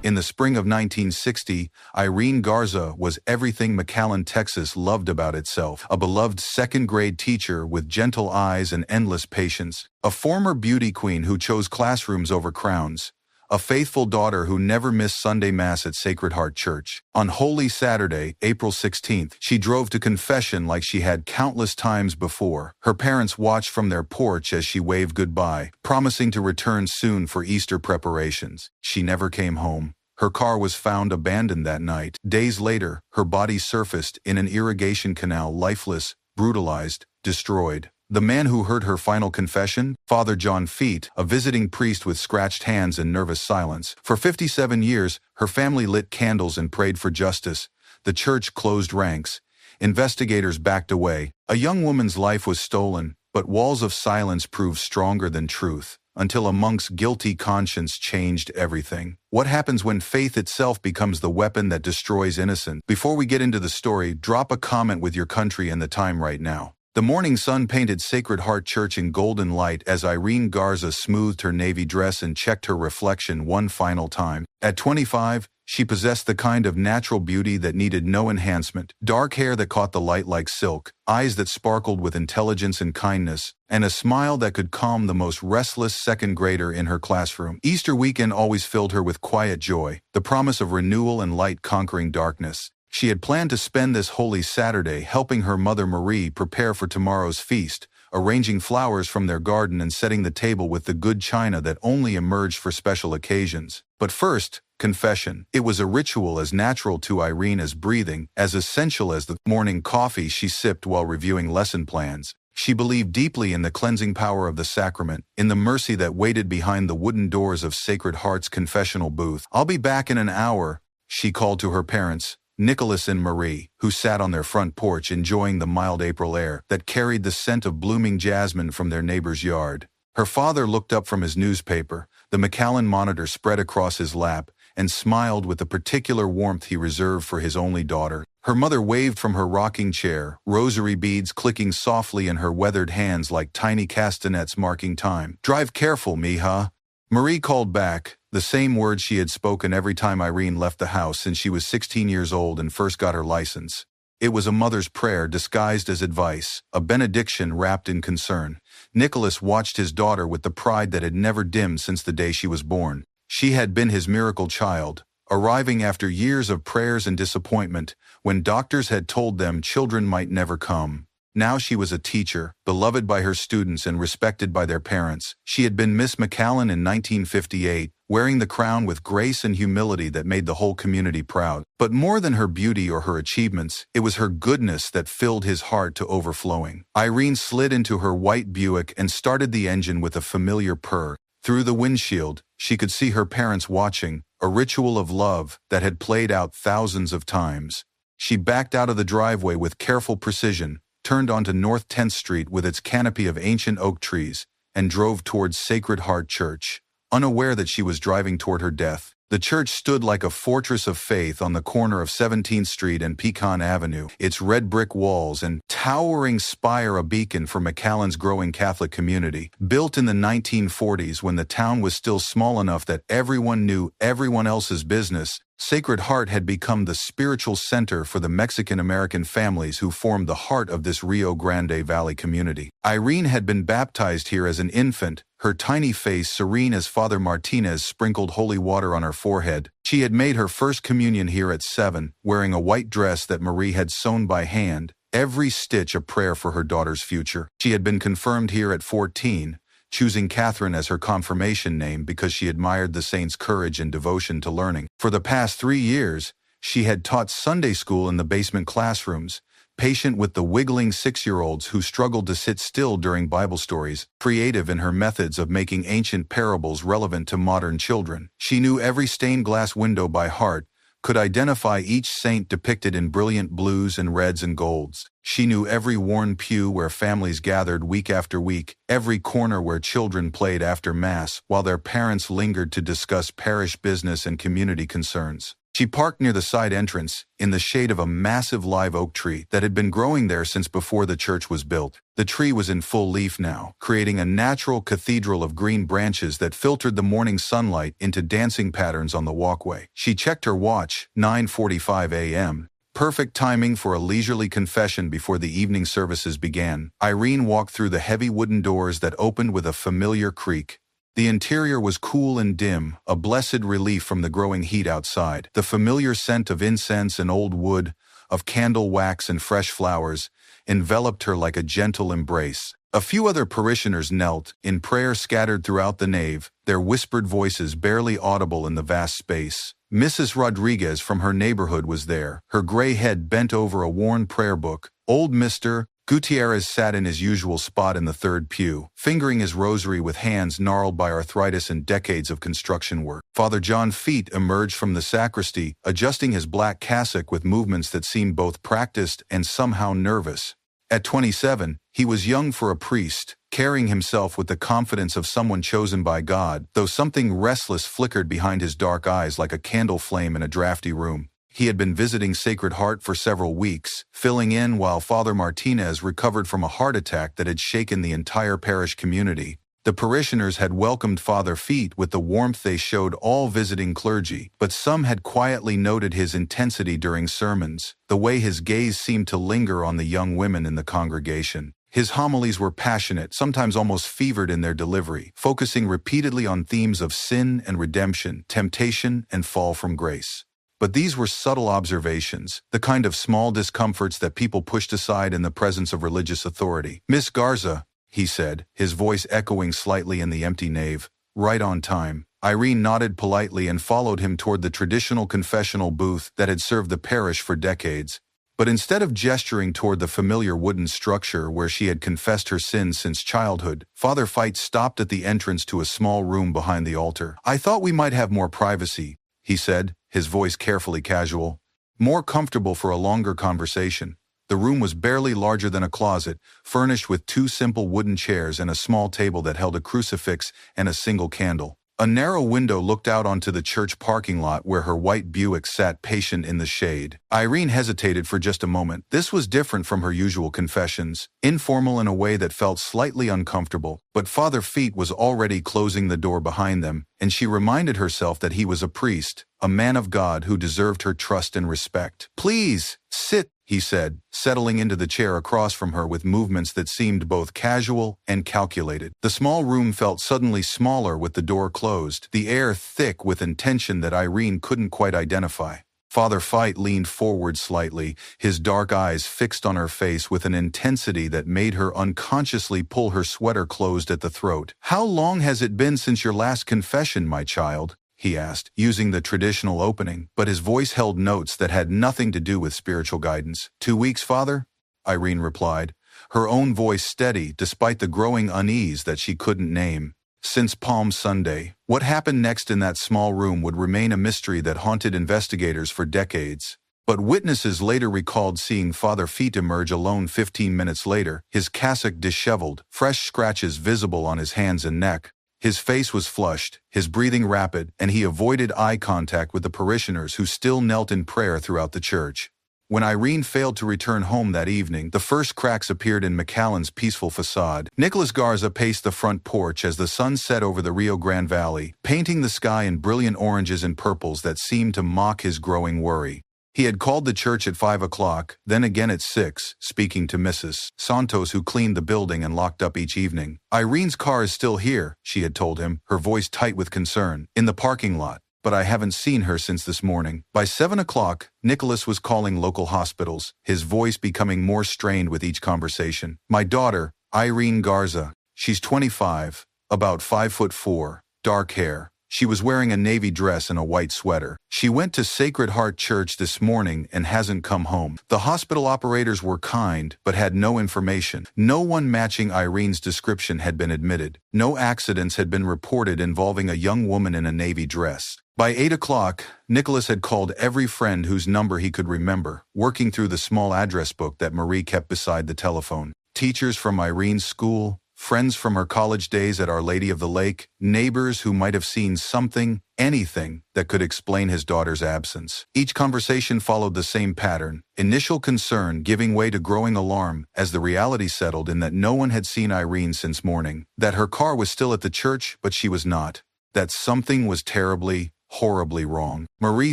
In the spring of 1960, Irene Garza was everything McAllen, Texas loved about itself. A beloved second-grade teacher with gentle eyes and endless patience. A former beauty queen who chose classrooms over crowns. A faithful daughter who never missed Sunday Mass at Sacred Heart Church. On Holy Saturday, April 16th, she drove to confession like she had countless times before. Her parents watched from their porch as she waved goodbye, promising to return soon for Easter preparations. She never came home. Her car was found abandoned that night. Days later, her body surfaced in an irrigation canal, lifeless, brutalized, destroyed. The man who heard her final confession, Father John Feit, a visiting priest with scratched hands and nervous silence. For 57 years, her family lit candles and prayed for justice. The church closed ranks. Investigators backed away. A young woman's life was stolen, but walls of silence proved stronger than truth, until a monk's guilty conscience changed everything. What happens when faith itself becomes the weapon that destroys innocence? Before we get into the story, drop a comment with your country and the time right now. The morning sun painted Sacred Heart Church in golden light as Irene Garza smoothed her navy dress and checked her reflection one final time. At 25, she possessed the kind of natural beauty that needed no enhancement. Dark hair that caught the light like silk, eyes that sparkled with intelligence and kindness, and a smile that could calm the most restless second grader in her classroom. Easter weekend always filled her with quiet joy, the promise of renewal and light conquering darkness. She had planned to spend this Holy Saturday helping her mother Marie prepare for tomorrow's feast, arranging flowers from their garden and setting the table with the good china that only emerged for special occasions. But first, confession. It was a ritual as natural to Irene as breathing, as essential as the morning coffee she sipped while reviewing lesson plans. She believed deeply in the cleansing power of the sacrament, in the mercy that waited behind the wooden doors of Sacred Heart's confessional booth. "I'll be back in an hour," she called to her parents, Nicholas and Marie, who sat on their front porch enjoying the mild April air that carried the scent of blooming jasmine from their neighbor's yard. Her father looked up from his newspaper, the McAllen monitor spread across his lap, and smiled with the particular warmth he reserved for his only daughter. Her mother waved from her rocking chair, rosary beads clicking softly in her weathered hands like tiny castanets marking time. "Drive careful, mija," Marie called back, the same words she had spoken every time Irene left the house since she was 16 years old and first got her license. It was a mother's prayer disguised as advice, a benediction wrapped in concern. Nicholas watched his daughter with the pride that had never dimmed since the day she was born. She had been his miracle child, arriving after years of prayers and disappointment, when doctors had told them children might never come. Now she was a teacher, beloved by her students and respected by their parents. She had been Miss McAllen in 1958, wearing the crown with grace and humility that made the whole community proud. But more than her beauty or her achievements, it was her goodness that filled his heart to overflowing. Irene slid into her white Buick and started the engine with a familiar purr. Through the windshield, she could see her parents watching, a ritual of love that had played out thousands of times. She backed out of the driveway with careful precision, turned onto North 10th Street with its canopy of ancient oak trees, and drove towards Sacred Heart Church, unaware that she was driving toward her death. The church stood like a fortress of faith on the corner of 17th Street and Pecan Avenue, its red brick walls and towering spire a beacon for McAllen's growing Catholic community. Built in the 1940s when the town was still small enough that everyone knew everyone else's business, Sacred Heart had become the spiritual center for the Mexican-American families who formed the heart of this Rio Grande Valley community. Irene had been baptized here as an infant, her tiny face serene as Father Martinez sprinkled holy water on her forehead. She had made her first communion here at 7, wearing a white dress that Marie had sewn by hand, every stitch a prayer for her daughter's future. She had been confirmed here at 14, choosing Catherine as her confirmation name because she admired the saint's courage and devotion to learning. For the past 3 years, she had taught Sunday school in the basement classrooms, patient with the wiggling 6-year-olds who struggled to sit still during Bible stories, creative in her methods of making ancient parables relevant to modern children. She knew every stained glass window by heart, could identify each saint depicted in brilliant blues and reds and golds. She knew every worn pew where families gathered week after week, every corner where children played after Mass while their parents lingered to discuss parish business and community concerns. She parked near the side entrance, in the shade of a massive live oak tree that had been growing there since before the church was built. The tree was in full leaf now, creating a natural cathedral of green branches that filtered the morning sunlight into dancing patterns on the walkway. She checked her watch, 9:45 a.m., perfect timing for a leisurely confession before the evening services began. Irene walked through the heavy wooden doors that opened with a familiar creak. The interior was cool and dim, a blessed relief from the growing heat outside. The familiar scent of incense and old wood, of candle wax and fresh flowers, enveloped her like a gentle embrace. A few other parishioners knelt, in prayer scattered throughout the nave, their whispered voices barely audible in the vast space. Mrs. Rodriguez from her neighborhood was there, her gray head bent over a worn prayer book. Old Mr. Gutierrez sat in his usual spot in the third pew, fingering his rosary with hands gnarled by arthritis and decades of construction work. Father John Feit emerged from the sacristy, adjusting his black cassock with movements that seemed both practiced and somehow nervous. At 27, he was young for a priest, carrying himself with the confidence of someone chosen by God, though something restless flickered behind his dark eyes like a candle flame in a drafty room. He had been visiting Sacred Heart for several weeks, filling in while Father Martinez recovered from a heart attack that had shaken the entire parish community. The parishioners had welcomed Father Feit with the warmth they showed all visiting clergy, but some had quietly noted his intensity during sermons, the way his gaze seemed to linger on the young women in the congregation. His homilies were passionate, sometimes almost fevered in their delivery, focusing repeatedly on themes of sin and redemption, temptation and fall from grace. But these were subtle observations, the kind of small discomforts that people pushed aside in the presence of religious authority. "Miss Garza," he said, his voice echoing slightly in the empty nave, "right on time." Irene nodded politely and followed him toward the traditional confessional booth that had served the parish for decades. But instead of gesturing toward the familiar wooden structure where she had confessed her sins since childhood, Father Feit stopped at the entrance to a small room behind the altar. "I thought we might have more privacy," he said, his voice carefully casual. "More comfortable for a longer conversation." The room was barely larger than a closet, furnished with two simple wooden chairs and a small table that held a crucifix and a single candle. A narrow window looked out onto the church parking lot where her white Buick sat patient in the shade. Irene hesitated for just a moment. This was different from her usual confessions, informal in a way that felt slightly uncomfortable, but Father Feit was already closing the door behind them, and she reminded herself that he was a priest, a man of God who deserved her trust and respect. "Please, sit," he said, settling into the chair across from her with movements that seemed both casual and calculated. The small room felt suddenly smaller with the door closed, the air thick with intention that Irene couldn't quite identify. Father Feit leaned forward slightly, his dark eyes fixed on her face with an intensity that made her unconsciously pull her sweater closed at the throat. "How long has it been since your last confession, my child?" he asked, using the traditional opening, but his voice held notes that had nothing to do with spiritual guidance. 2 weeks, Father?" Irene replied, her own voice steady despite the growing unease that she couldn't name. Since Palm Sunday, what happened next in that small room would remain a mystery that haunted investigators for decades. But witnesses later recalled seeing Father Feit emerge alone 15 minutes later, his cassock disheveled, fresh scratches visible on his hands and neck. His face was flushed, his breathing rapid, and he avoided eye contact with the parishioners who still knelt in prayer throughout the church. When Irene failed to return home that evening, the first cracks appeared in McAllen's peaceful facade. Nicholas Garza paced the front porch as the sun set over the Rio Grande Valley, painting the sky in brilliant oranges and purples that seemed to mock his growing worry. He had called the church at 5 o'clock, then again at 6, speaking to Mrs. Santos, who cleaned the building and locked up each evening. "Irene's car is still here," she had told him, her voice tight with concern, "in the parking lot, but I haven't seen her since this morning." By 7 o'clock, Nicholas was calling local hospitals, his voice becoming more strained with each conversation. "My daughter, Irene Garza. She's 25, about 5'4", dark hair. She was wearing a navy dress and a white sweater. She went to Sacred Heart Church this morning and hasn't come home." The hospital operators were kind, but had no information. No one matching Irene's description had been admitted. No accidents had been reported involving a young woman in a navy dress. By 8 o'clock, Nicholas had called every friend whose number he could remember, working through the small address book that Marie kept beside the telephone. Teachers from Irene's school, friends from her college days at Our Lady of the Lake, neighbors who might have seen something, anything that could explain his daughter's absence. Each conversation followed the same pattern, initial concern giving way to growing alarm as the reality settled in that no one had seen Irene since morning, that her car was still at the church but she was not, that something was terribly, horribly wrong. Marie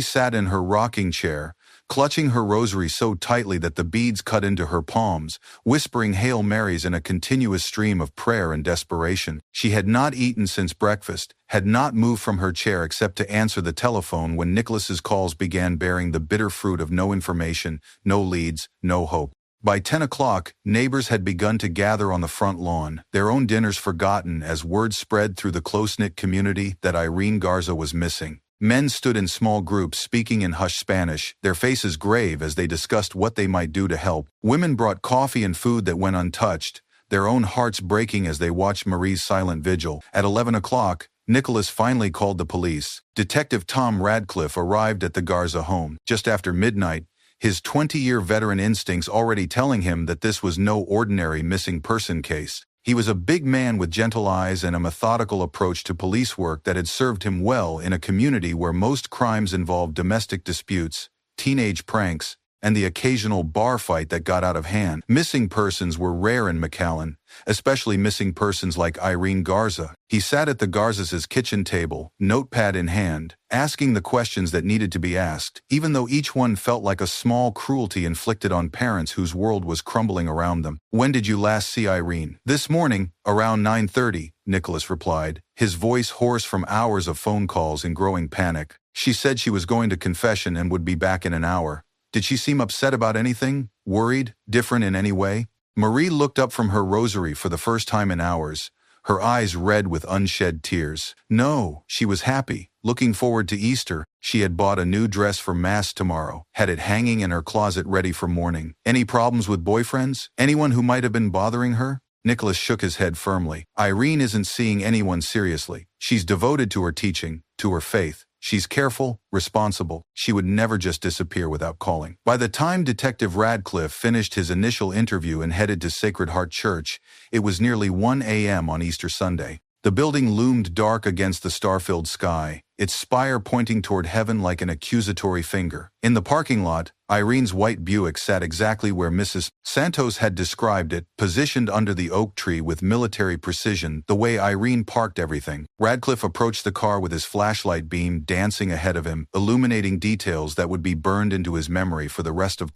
sat in her rocking chair, clutching her rosary so tightly that the beads cut into her palms, whispering Hail Marys in a continuous stream of prayer and desperation. She had not eaten since breakfast, had not moved from her chair except to answer the telephone when Nicholas's calls began bearing the bitter fruit of no information, no leads, no hope. By 10 o'clock, neighbors had begun to gather on the front lawn, their own dinners forgotten as word spread through the close-knit community that Irene Garza was missing. Men stood in small groups speaking in hushed Spanish, their faces grave as they discussed what they might do to help. Women brought coffee and food that went untouched, their own hearts breaking as they watched Marie's silent vigil. At 11 o'clock, Nicholas finally called the police. Detective Tom Radcliffe arrived at the Garza home. Just after midnight, his 20-year veteran instincts already telling him that this was no ordinary missing person case. He was a big man with gentle eyes and a methodical approach to police work that had served him well in a community where most crimes involved domestic disputes, teenage pranks, and the occasional bar fight that got out of hand. Missing persons were rare in McAllen, especially missing persons like Irene Garza. He sat at the Garzas' kitchen table, notepad in hand, asking the questions that needed to be asked, even though each one felt like a small cruelty inflicted on parents whose world was crumbling around them. "When did you last see Irene?" "This morning, around 9:30, Nicholas replied, his voice hoarse from hours of phone calls and growing panic. "She said she was going to confession and would be back in an hour." "Did she seem upset about anything? Worried? Different in any way?" Marie looked up from her rosary for the first time in hours, her eyes red with unshed tears. No, she was happy, looking forward to Easter. She had bought a new dress for Mass tomorrow, had it hanging in her closet ready for morning. Any problems with boyfriends? Anyone who might have been bothering her? Nicholas shook his head firmly. Irene isn't seeing anyone seriously. She's devoted to her teaching, to her faith. She's careful, responsible. She would never just disappear without calling. By the time Detective Radcliffe finished his initial interview and headed to Sacred Heart Church, it was nearly 1 a.m. on Easter Sunday. The building loomed dark against the star-filled sky, its spire pointing toward heaven like an accusatory finger. In the parking lot, Irene's white Buick sat exactly where Mrs. Santos had described it, positioned under the oak tree with military precision, the way Irene parked everything. Radcliffe approached the car with his flashlight beam dancing ahead of him, illuminating details that would be burned into his memory for the rest of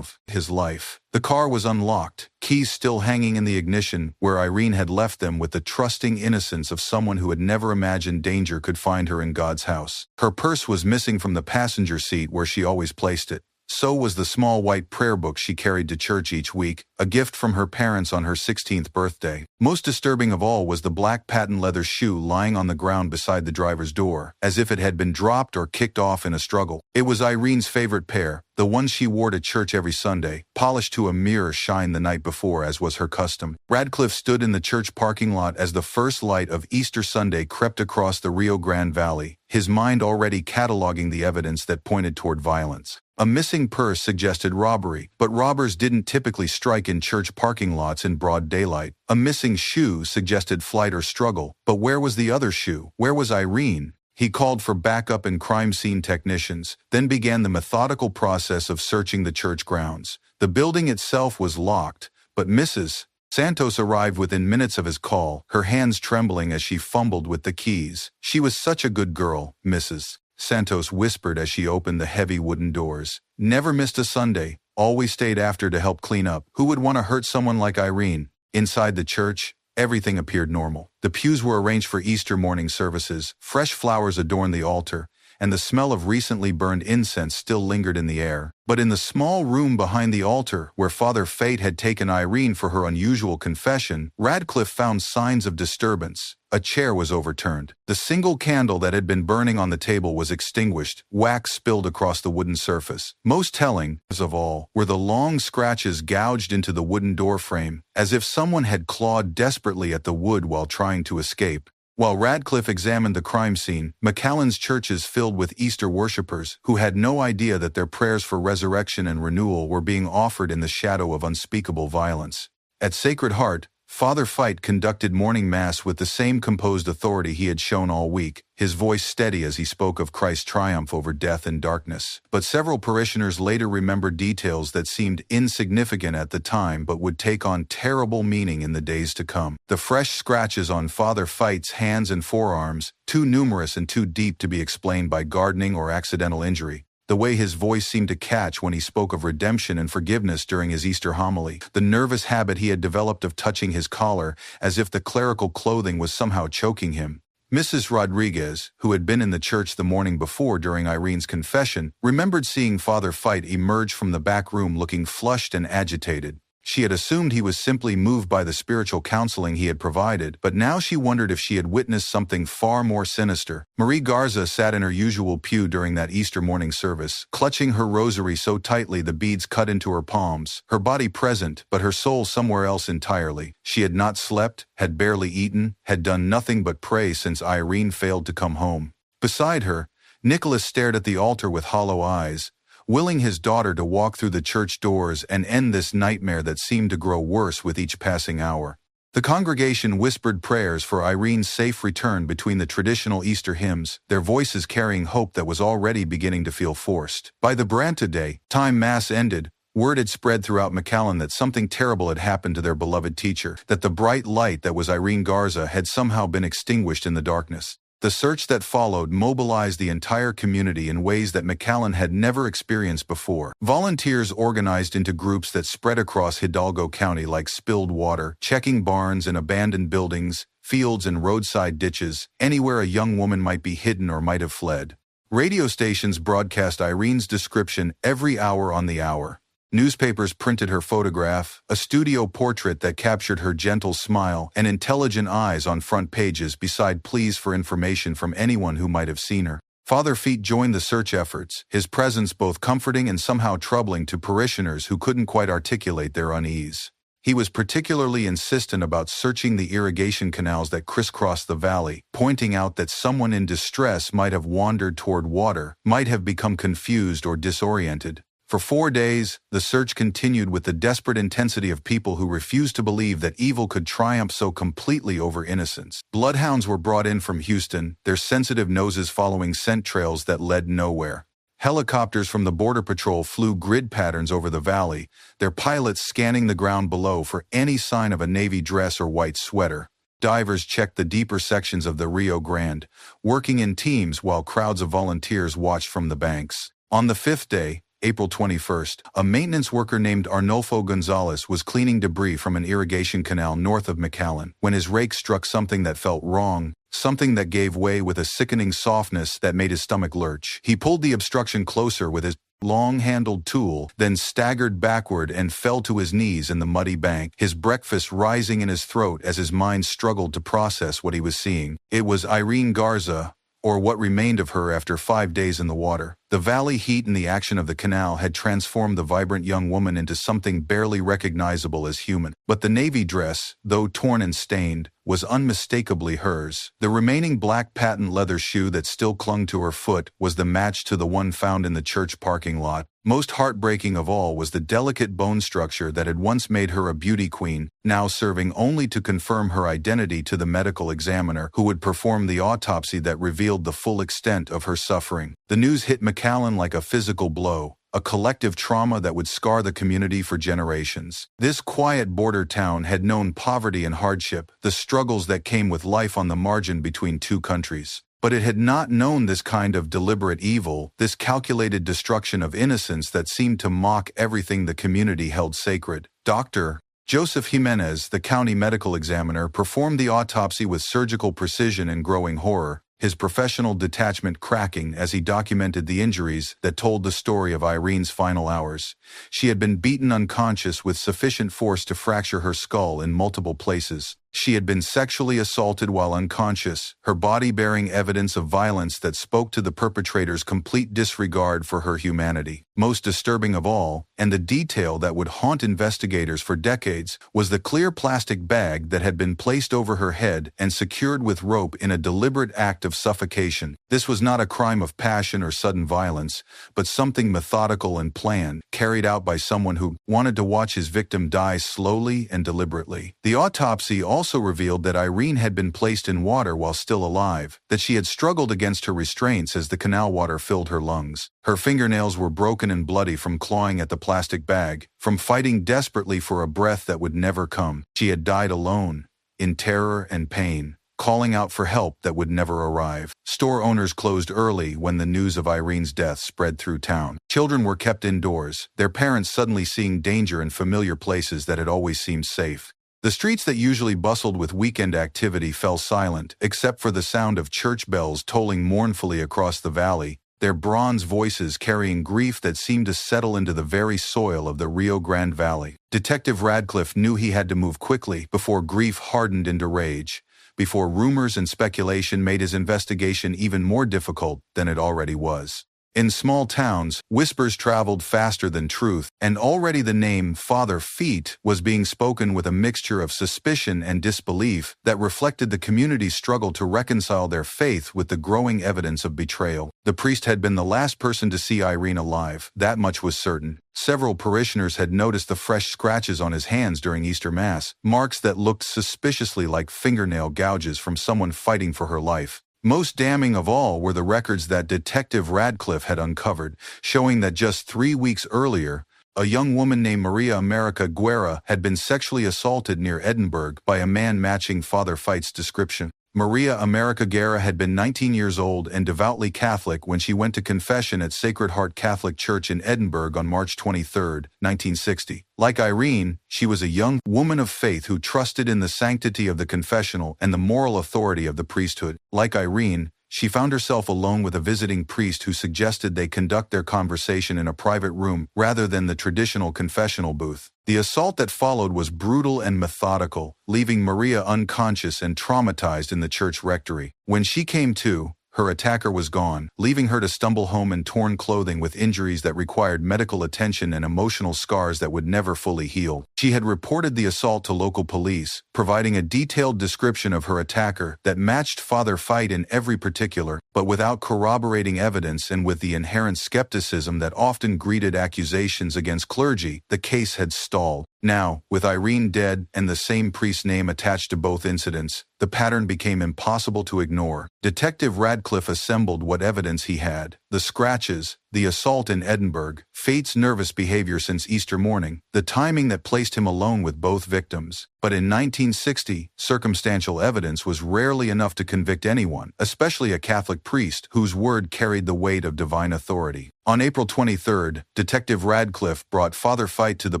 his life. The car was unlocked, keys still hanging in the ignition where Irene had left them with the trusting innocence of someone who had never imagined danger could find her in God's house. Her purse was missing from the passenger seat where she always placed it. So was the small white prayer book she carried to church each week, a gift from her parents on her 16th birthday. Most disturbing of all was the black patent leather shoe lying on the ground beside the driver's door, as if it had been dropped or kicked off in a struggle. It was Irene's favorite pair, the one she wore to church every Sunday, polished to a mirror shine the night before as was her custom. Radcliffe stood in the church parking lot as the first light of Easter Sunday crept across the Rio Grande Valley, his mind already cataloging the evidence that pointed toward violence. A missing purse suggested robbery, but robbers didn't typically strike in church parking lots in broad daylight. A missing shoe suggested flight or struggle, but where was the other shoe? Where was Irene? He called for backup and crime scene technicians, then began the methodical process of searching the church grounds. The building itself was locked, but Mrs. Santos arrived within minutes of his call, her hands trembling as she fumbled with the keys. She was such a good girl, Mrs. Santos whispered as she opened the heavy wooden doors. Never missed a Sunday, always stayed after to help clean up. Who would want to hurt someone like Irene? Inside the church, everything appeared normal. The pews were arranged for Easter morning services, fresh flowers adorned the altar, and the smell of recently burned incense still lingered in the air. But in the small room behind the altar, where Father Feit had taken Irene for her unusual confession, Radcliffe found signs of disturbance. A chair was overturned. The single candle that had been burning on the table was extinguished, wax spilled across the wooden surface. Most telling, of all, were the long scratches gouged into the wooden doorframe, as if someone had clawed desperately at the wood while trying to escape. While Radcliffe examined the crime scene, McAllen's churches filled with Easter worshippers who had no idea that their prayers for resurrection and renewal were being offered in the shadow of unspeakable violence. At Sacred Heart, Father Feit conducted morning mass with the same composed authority he had shown all week, his voice steady as he spoke of Christ's triumph over death and darkness. But several parishioners later remembered details that seemed insignificant at the time but would take on terrible meaning in the days to come. The fresh scratches on Father Feit's hands and forearms, too numerous and too deep to be explained by gardening or accidental injury. The way his voice seemed to catch when he spoke of redemption and forgiveness during his Easter homily. The nervous habit he had developed of touching his collar, as if the clerical clothing was somehow choking him. Mrs. Rodriguez, who had been in the church the morning before during Irene's confession, remembered seeing Father Feit emerge from the back room looking flushed and agitated. She had assumed he was simply moved by the spiritual counseling he had provided, but now she wondered if she had witnessed something far more sinister. Maria Garza sat in her usual pew during that Easter morning service, clutching her rosary so tightly the beads cut into her palms, her body present, but her soul somewhere else entirely. She had not slept, had barely eaten, had done nothing but pray since Irene failed to come home. Beside her, Nicholas stared at the altar with hollow eyes, willing his daughter to walk through the church doors and end this nightmare that seemed to grow worse with each passing hour. The congregation whispered prayers for Irene's safe return between the traditional Easter hymns, their voices carrying hope that was already beginning to feel forced. By the Branta Day, time Mass ended, word had spread throughout McAllen that something terrible had happened to their beloved teacher, that the bright light that was Irene Garza had somehow been extinguished in the darkness. The search that followed mobilized the entire community in ways that McAllen had never experienced before. Volunteers organized into groups that spread across Hidalgo County like spilled water, checking barns and abandoned buildings, fields and roadside ditches, anywhere a young woman might be hidden or might have fled. Radio stations broadcast Irene's description every hour on the hour. Newspapers printed her photograph, a studio portrait that captured her gentle smile and intelligent eyes on front pages beside pleas for information from anyone who might have seen her. Father Feit joined the search efforts, his presence both comforting and somehow troubling to parishioners who couldn't quite articulate their unease. He was particularly insistent about searching the irrigation canals that crisscrossed the valley, pointing out that someone in distress might have wandered toward water, might have become confused or disoriented. For 4 days, the search continued with the desperate intensity of people who refused to believe that evil could triumph so completely over innocence. Bloodhounds were brought in from Houston, their sensitive noses following scent trails that led nowhere. Helicopters from the Border Patrol flew grid patterns over the valley, their pilots scanning the ground below for any sign of a navy dress or white sweater. Divers checked the deeper sections of the Rio Grande, working in teams while crowds of volunteers watched from the banks. On the 5th day, April 21st, a maintenance worker named Arnolfo Gonzalez was cleaning debris from an irrigation canal north of McAllen when his rake struck something that felt wrong, something that gave way with a sickening softness that made his stomach lurch. He pulled the obstruction closer with his long-handled tool, then staggered backward and fell to his knees in the muddy bank, his breakfast rising in his throat as his mind struggled to process what he was seeing. It was Irene Garza, or what remained of her after 5 days in the water. The valley heat and the action of the canal had transformed the vibrant young woman into something barely recognizable as human. But the navy dress, though torn and stained, was unmistakably hers. The remaining black patent leather shoe that still clung to her foot was the match to the one found in the church parking lot. Most heartbreaking of all was the delicate bone structure that had once made her a beauty queen, now serving only to confirm her identity to the medical examiner who would perform the autopsy that revealed the full extent of her suffering. The news hit McAllen like a physical blow, a collective trauma that would scar the community for generations. This quiet border town had known poverty and hardship, the struggles that came with life on the margin between two countries. But it had not known this kind of deliberate evil, this calculated destruction of innocence that seemed to mock everything the community held sacred. Dr. Joseph Jimenez, the county medical examiner, performed the autopsy with surgical precision and growing horror, his professional detachment cracking as he documented the injuries that told the story of Irene's final hours. She had been beaten unconscious with sufficient force to fracture her skull in multiple places. She had been sexually assaulted while unconscious, her body bearing evidence of violence that spoke to the perpetrator's complete disregard for her humanity. Most disturbing of all, and the detail that would haunt investigators for decades, was the clear plastic bag that had been placed over her head and secured with rope in a deliberate act of suffocation. This was not a crime of passion or sudden violence, but something methodical and planned, carried out by someone who wanted to watch his victim die slowly and deliberately. The autopsy also revealed that Irene had been placed in water while still alive, that she had struggled against her restraints as the canal water filled her lungs. Her fingernails were broken and bloody from clawing at the plastic bag, from fighting desperately for a breath that would never come. She had died alone, in terror and pain, calling out for help that would never arrive. Store owners closed early when the news of Irene's death spread through town. Children were kept indoors, their parents suddenly seeing danger in familiar places that had always seemed safe. The streets that usually bustled with weekend activity fell silent, except for the sound of church bells tolling mournfully across the valley, their bronze voices carrying grief that seemed to settle into the very soil of the Rio Grande Valley. Detective Radcliffe knew he had to move quickly before grief hardened into rage, before rumors and speculation made his investigation even more difficult than it already was. In small towns, whispers traveled faster than truth, and already the name Father Feit was being spoken with a mixture of suspicion and disbelief that reflected the community's struggle to reconcile their faith with the growing evidence of betrayal. The priest had been the last person to see Irene alive, that much was certain. Several parishioners had noticed the fresh scratches on his hands during Easter Mass, marks that looked suspiciously like fingernail gouges from someone fighting for her life. Most damning of all were the records that Detective Radcliffe had uncovered, showing that just 3 weeks earlier, a young woman named Maria America Guerra had been sexually assaulted near Edinburgh by a man matching Father Feit's description. Maria America Guerra had been 19 years old and devoutly Catholic when she went to confession at Sacred Heart Catholic Church in Edinburgh on March 23, 1960. Like Irene, she was a young woman of faith who trusted in the sanctity of the confessional and the moral authority of the priesthood. Like Irene, she found herself alone with a visiting priest who suggested they conduct their conversation in a private room rather than the traditional confessional booth. The assault that followed was brutal and methodical, leaving Maria unconscious and traumatized in the church rectory. When she came to, her attacker was gone, leaving her to stumble home in torn clothing with injuries that required medical attention and emotional scars that would never fully heal. She had reported the assault to local police, providing a detailed description of her attacker that matched Father Feit in every particular, but without corroborating evidence and with the inherent skepticism that often greeted accusations against clergy, the case had stalled. Now, with Irene dead and the same priest's name attached to both incidents, the pattern became impossible to ignore. Detective Radcliffe assembled what evidence he had: the scratches, the assault in Edinburgh, Feit's nervous behavior since Easter morning, the timing that placed him alone with both victims. But in 1960, circumstantial evidence was rarely enough to convict anyone, especially a Catholic priest whose word carried the weight of divine authority. On April 23, Detective Radcliffe brought Father Feit to the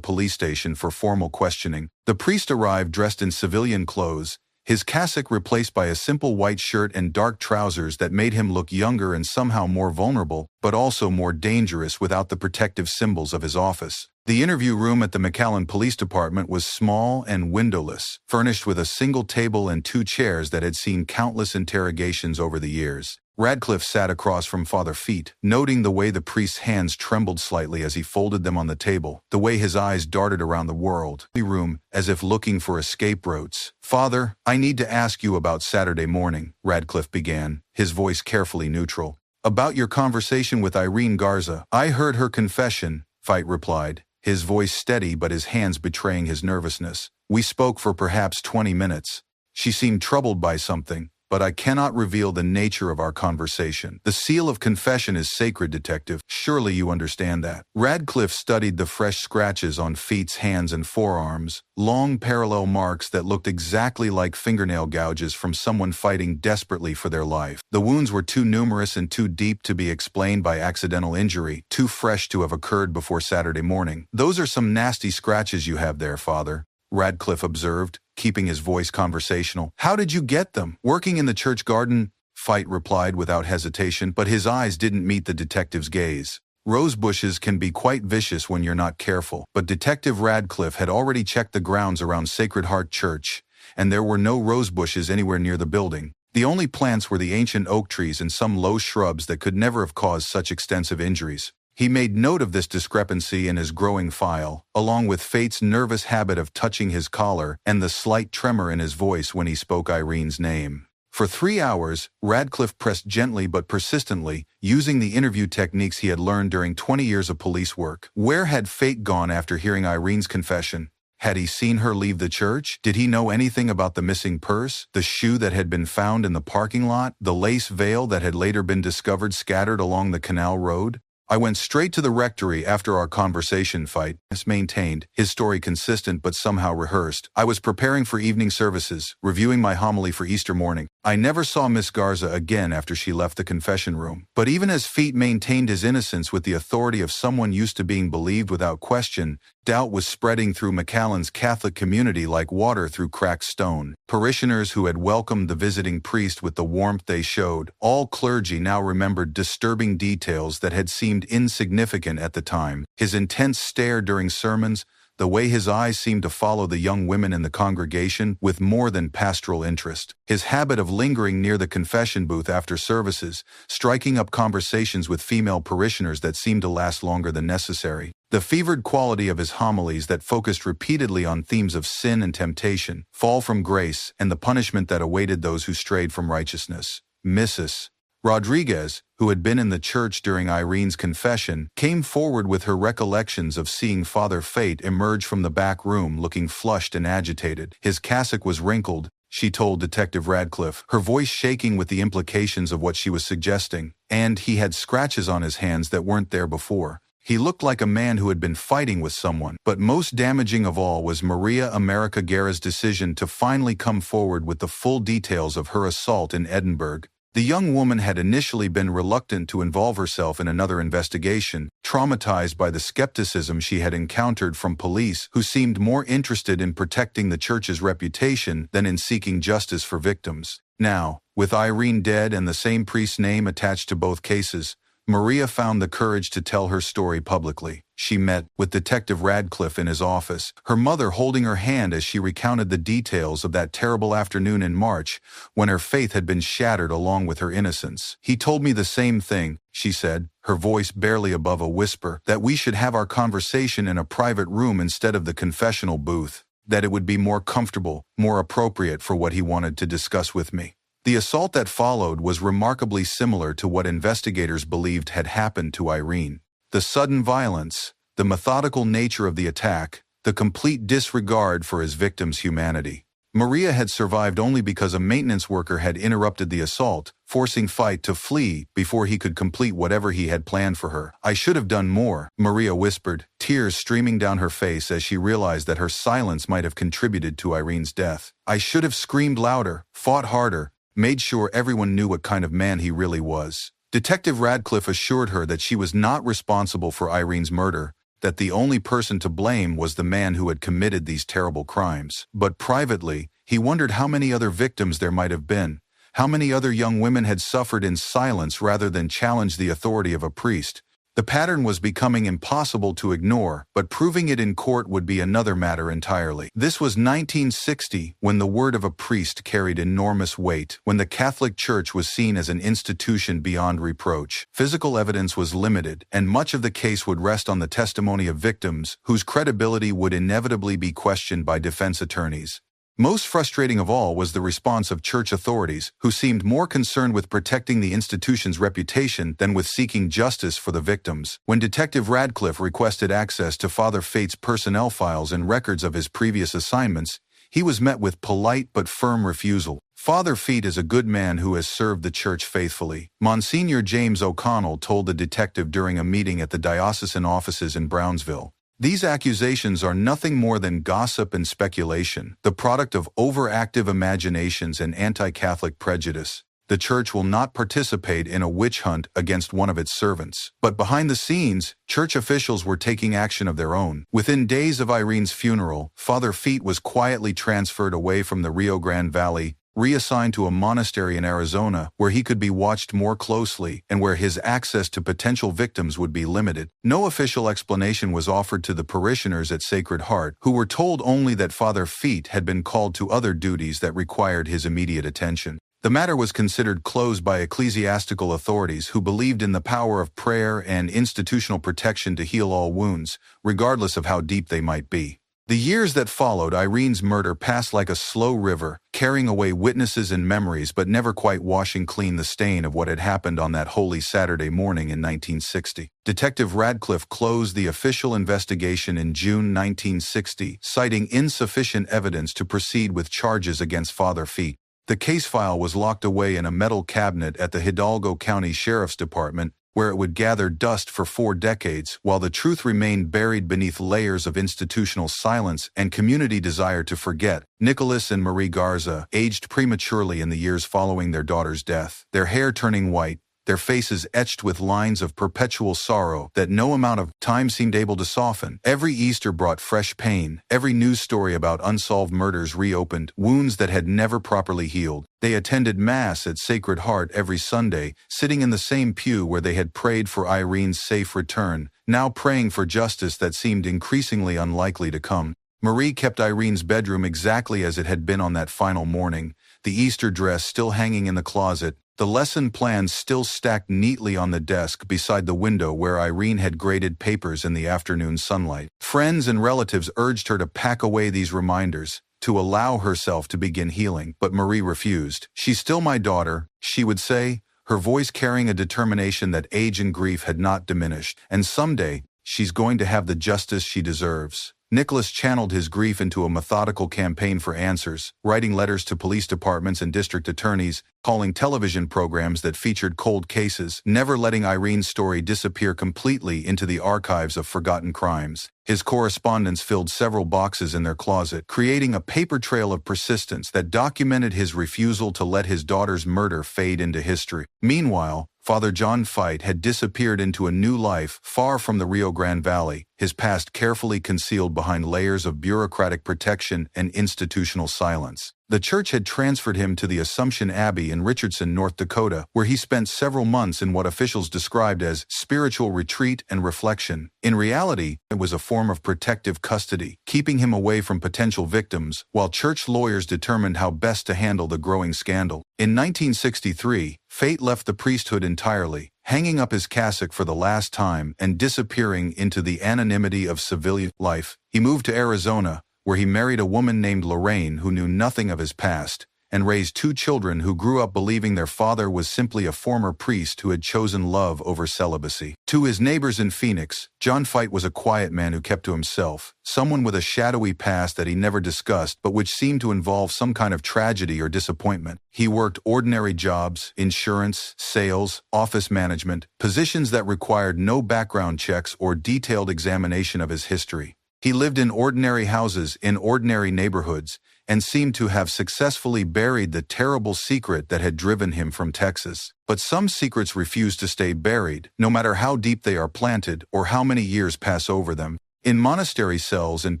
police station for formal questioning. The priest arrived dressed in civilian clothes, his cassock replaced by a simple white shirt and dark trousers that made him look younger and somehow more vulnerable, but also more dangerous without the protective symbols of his office. The interview room at the McAllen Police Department was small and windowless, furnished with a single table and 2 chairs that had seen countless interrogations over the years. Radcliffe sat across from Father Feit, noting the way the priest's hands trembled slightly as he folded them on the table, the way his eyes darted around the room, as if looking for escape routes. "Father, I need to ask you about Saturday morning," Radcliffe began, his voice carefully neutral. "About your conversation with Irene Garza." "I heard her confession," Feit replied, his voice steady but his hands betraying his nervousness. "We spoke for perhaps 20 minutes. She seemed troubled by something, but I cannot reveal the nature of our conversation. The seal of confession is sacred, Detective. Surely you understand that." Radcliffe studied the fresh scratches on Feit's hands and forearms, long parallel marks that looked exactly like fingernail gouges from someone fighting desperately for their life. The wounds were too numerous and too deep to be explained by accidental injury, too fresh to have occurred before Saturday morning. "Those are some nasty scratches you have there, Father," Radcliffe observed, keeping his voice conversational. "How did you get them?" "Working in the church garden," Feit replied without hesitation, but his eyes didn't meet the detective's gaze. "Rose bushes can be quite vicious when you're not careful." But Detective Radcliffe had already checked the grounds around Sacred Heart Church, and there were no rose bushes anywhere near the building. The only plants were the ancient oak trees and some low shrubs that could never have caused such extensive injuries. He made note of this discrepancy in his growing file, along with Feit's nervous habit of touching his collar and the slight tremor in his voice when he spoke Irene's name. For 3 hours, Radcliffe pressed gently but persistently, using the interview techniques he had learned during 20 years of police work. Where had Feit gone after hearing Irene's confession? Had he seen her leave the church? Did he know anything about the missing purse, the shoe that had been found in the parking lot, the lace veil that had later been discovered scattered along the canal road? I went straight to the rectory after our conversation, Feit maintained, his story consistent but somehow rehearsed. I was preparing for evening services, reviewing my homily for Easter morning. I never saw Miss Garza again after she left the confession room. But even as Feit maintained his innocence with the authority of someone used to being believed without question, doubt was spreading through McAllen's Catholic community like water through cracked stone. Parishioners who had welcomed the visiting priest with the warmth they showed, all clergy now remembered disturbing details that had seemed insignificant at the time. His intense stare during sermons, the way his eyes seemed to follow the young women in the congregation with more than pastoral interest. His habit of lingering near the confession booth after services, striking up conversations with female parishioners that seemed to last longer than necessary. The fevered quality of his homilies that focused repeatedly on themes of sin and temptation, fall from grace, and the punishment that awaited those who strayed from righteousness. Mrs. Rodriguez, who had been in the church during Irene's confession, came forward with her recollections of seeing Father Feit emerge from the back room looking flushed and agitated. His cassock was wrinkled, she told Detective Radcliffe, her voice shaking with the implications of what she was suggesting, and he had scratches on his hands that weren't there before. He looked like a man who had been fighting with someone. But most damaging of all was Maria America Guerra's decision to finally come forward with the full details of her assault in Edinburgh. The young woman had initially been reluctant to involve herself in another investigation, traumatized by the skepticism she had encountered from police who seemed more interested in protecting the church's reputation than in seeking justice for victims. Now, with Irene dead and the same priest's name attached to both cases, Maria found the courage to tell her story publicly. She met with Detective Radcliffe in his office, her mother holding her hand as she recounted the details of that terrible afternoon in March when her faith had been shattered along with her innocence. He told me the same thing, she said, her voice barely above a whisper, that we should have our conversation in a private room instead of the confessional booth, that it would be more comfortable, more appropriate for what he wanted to discuss with me. The assault that followed was remarkably similar to what investigators believed had happened to Irene. The sudden violence, the methodical nature of the attack, the complete disregard for his victim's humanity. Maria had survived only because a maintenance worker had interrupted the assault, forcing Feit to flee before he could complete whatever he had planned for her. I should have done more, Maria whispered, tears streaming down her face as she realized that her silence might have contributed to Irene's death. I should have screamed louder, fought harder, made sure everyone knew what kind of man he really was. Detective Radcliffe assured her that she was not responsible for Irene's murder, that the only person to blame was the man who had committed these terrible crimes. But privately, he wondered how many other victims there might have been, how many other young women had suffered in silence rather than challenge the authority of a priest. The pattern was becoming impossible to ignore, but proving it in court would be another matter entirely. This was 1960, when the word of a priest carried enormous weight, when the Catholic Church was seen as an institution beyond reproach. Physical evidence was limited, and much of the case would rest on the testimony of victims, whose credibility would inevitably be questioned by defense attorneys. Most frustrating of all was the response of church authorities, who seemed more concerned with protecting the institution's reputation than with seeking justice for the victims. When Detective Radcliffe requested access to Father Feit's personnel files and records of his previous assignments, he was met with polite but firm refusal. Father Feit is a good man who has served the church faithfully, Monsignor James O'Connell told the detective during a meeting at the diocesan offices in Brownsville. These accusations are nothing more than gossip and speculation, the product of overactive imaginations and anti-Catholic prejudice. The church will not participate in a witch hunt against one of its servants. But behind the scenes, church officials were taking action of their own. Within days of Irene's funeral, Father Feit was quietly transferred away from the Rio Grande Valley, reassigned to a monastery in Arizona where he could be watched more closely and where his access to potential victims would be limited. No official explanation was offered to the parishioners at Sacred Heart, who were told only that Father Feit had been called to other duties that required his immediate attention. The matter was considered closed by ecclesiastical authorities who believed in the power of prayer and institutional protection to heal all wounds, regardless of how deep they might be. The years that followed Irene's murder passed like a slow river, carrying away witnesses and memories but never quite washing clean the stain of what had happened on that holy Saturday morning in 1960. Detective Radcliffe closed the official investigation in June 1960, citing insufficient evidence to proceed with charges against Father Feit. The case file was locked away in a metal cabinet at the Hidalgo County Sheriff's Department, where it would gather dust for 4 decades, while the truth remained buried beneath layers of institutional silence and community desire to forget. Nicholas and Maria Garza aged prematurely in the years following their daughter's death, their hair turning white, their faces etched with lines of perpetual sorrow that no amount of time seemed able to soften. Every Easter brought fresh pain. Every news story about unsolved murders reopened wounds that had never properly healed. They attended Mass at Sacred Heart every Sunday, sitting in the same pew where they had prayed for Irene's safe return, now praying for justice that seemed increasingly unlikely to come. Marie kept Irene's bedroom exactly as it had been on that final morning, the Easter dress still hanging in the closet, the lesson plans still stacked neatly on the desk beside the window where Irene had graded papers in the afternoon sunlight. Friends and relatives urged her to pack away these reminders, to allow herself to begin healing, but Marie refused. "She's still my daughter," she would say, her voice carrying a determination that age and grief had not diminished, "and someday, she's going to have the justice she deserves." Nicholas channeled his grief into a methodical campaign for answers, writing letters to police departments and district attorneys, calling television programs that featured cold cases, never letting Irene's story disappear completely into the archives of forgotten crimes. His correspondence filled several boxes in their closet, creating a paper trail of persistence that documented his refusal to let his daughter's murder fade into history. Meanwhile, Father John Feit had disappeared into a new life far from the Rio Grande Valley, his past carefully concealed behind layers of bureaucratic protection and institutional silence. The church had transferred him to the Assumption Abbey in Richardson, North Dakota, where he spent several months in what officials described as spiritual retreat and reflection. In reality, it was a form of protective custody, keeping him away from potential victims, while church lawyers determined how best to handle the growing scandal. In 1963, Feit left the priesthood entirely, hanging up his cassock for the last time and disappearing into the anonymity of civilian life. He moved to Arizona, where he married a woman named Lorraine who knew nothing of his past, and raised 2 children who grew up believing their father was simply a former priest who had chosen love over celibacy. To his neighbors in Phoenix, John Feit was a quiet man who kept to himself, someone with a shadowy past that he never discussed but which seemed to involve some kind of tragedy or disappointment. He worked ordinary jobs, insurance, sales, office management, positions that required no background checks or detailed examination of his history. He lived in ordinary houses in ordinary neighborhoods and seemed to have successfully buried the terrible secret that had driven him from Texas. But some secrets refuse to stay buried, no matter how deep they are planted or how many years pass over them. In monastery cells and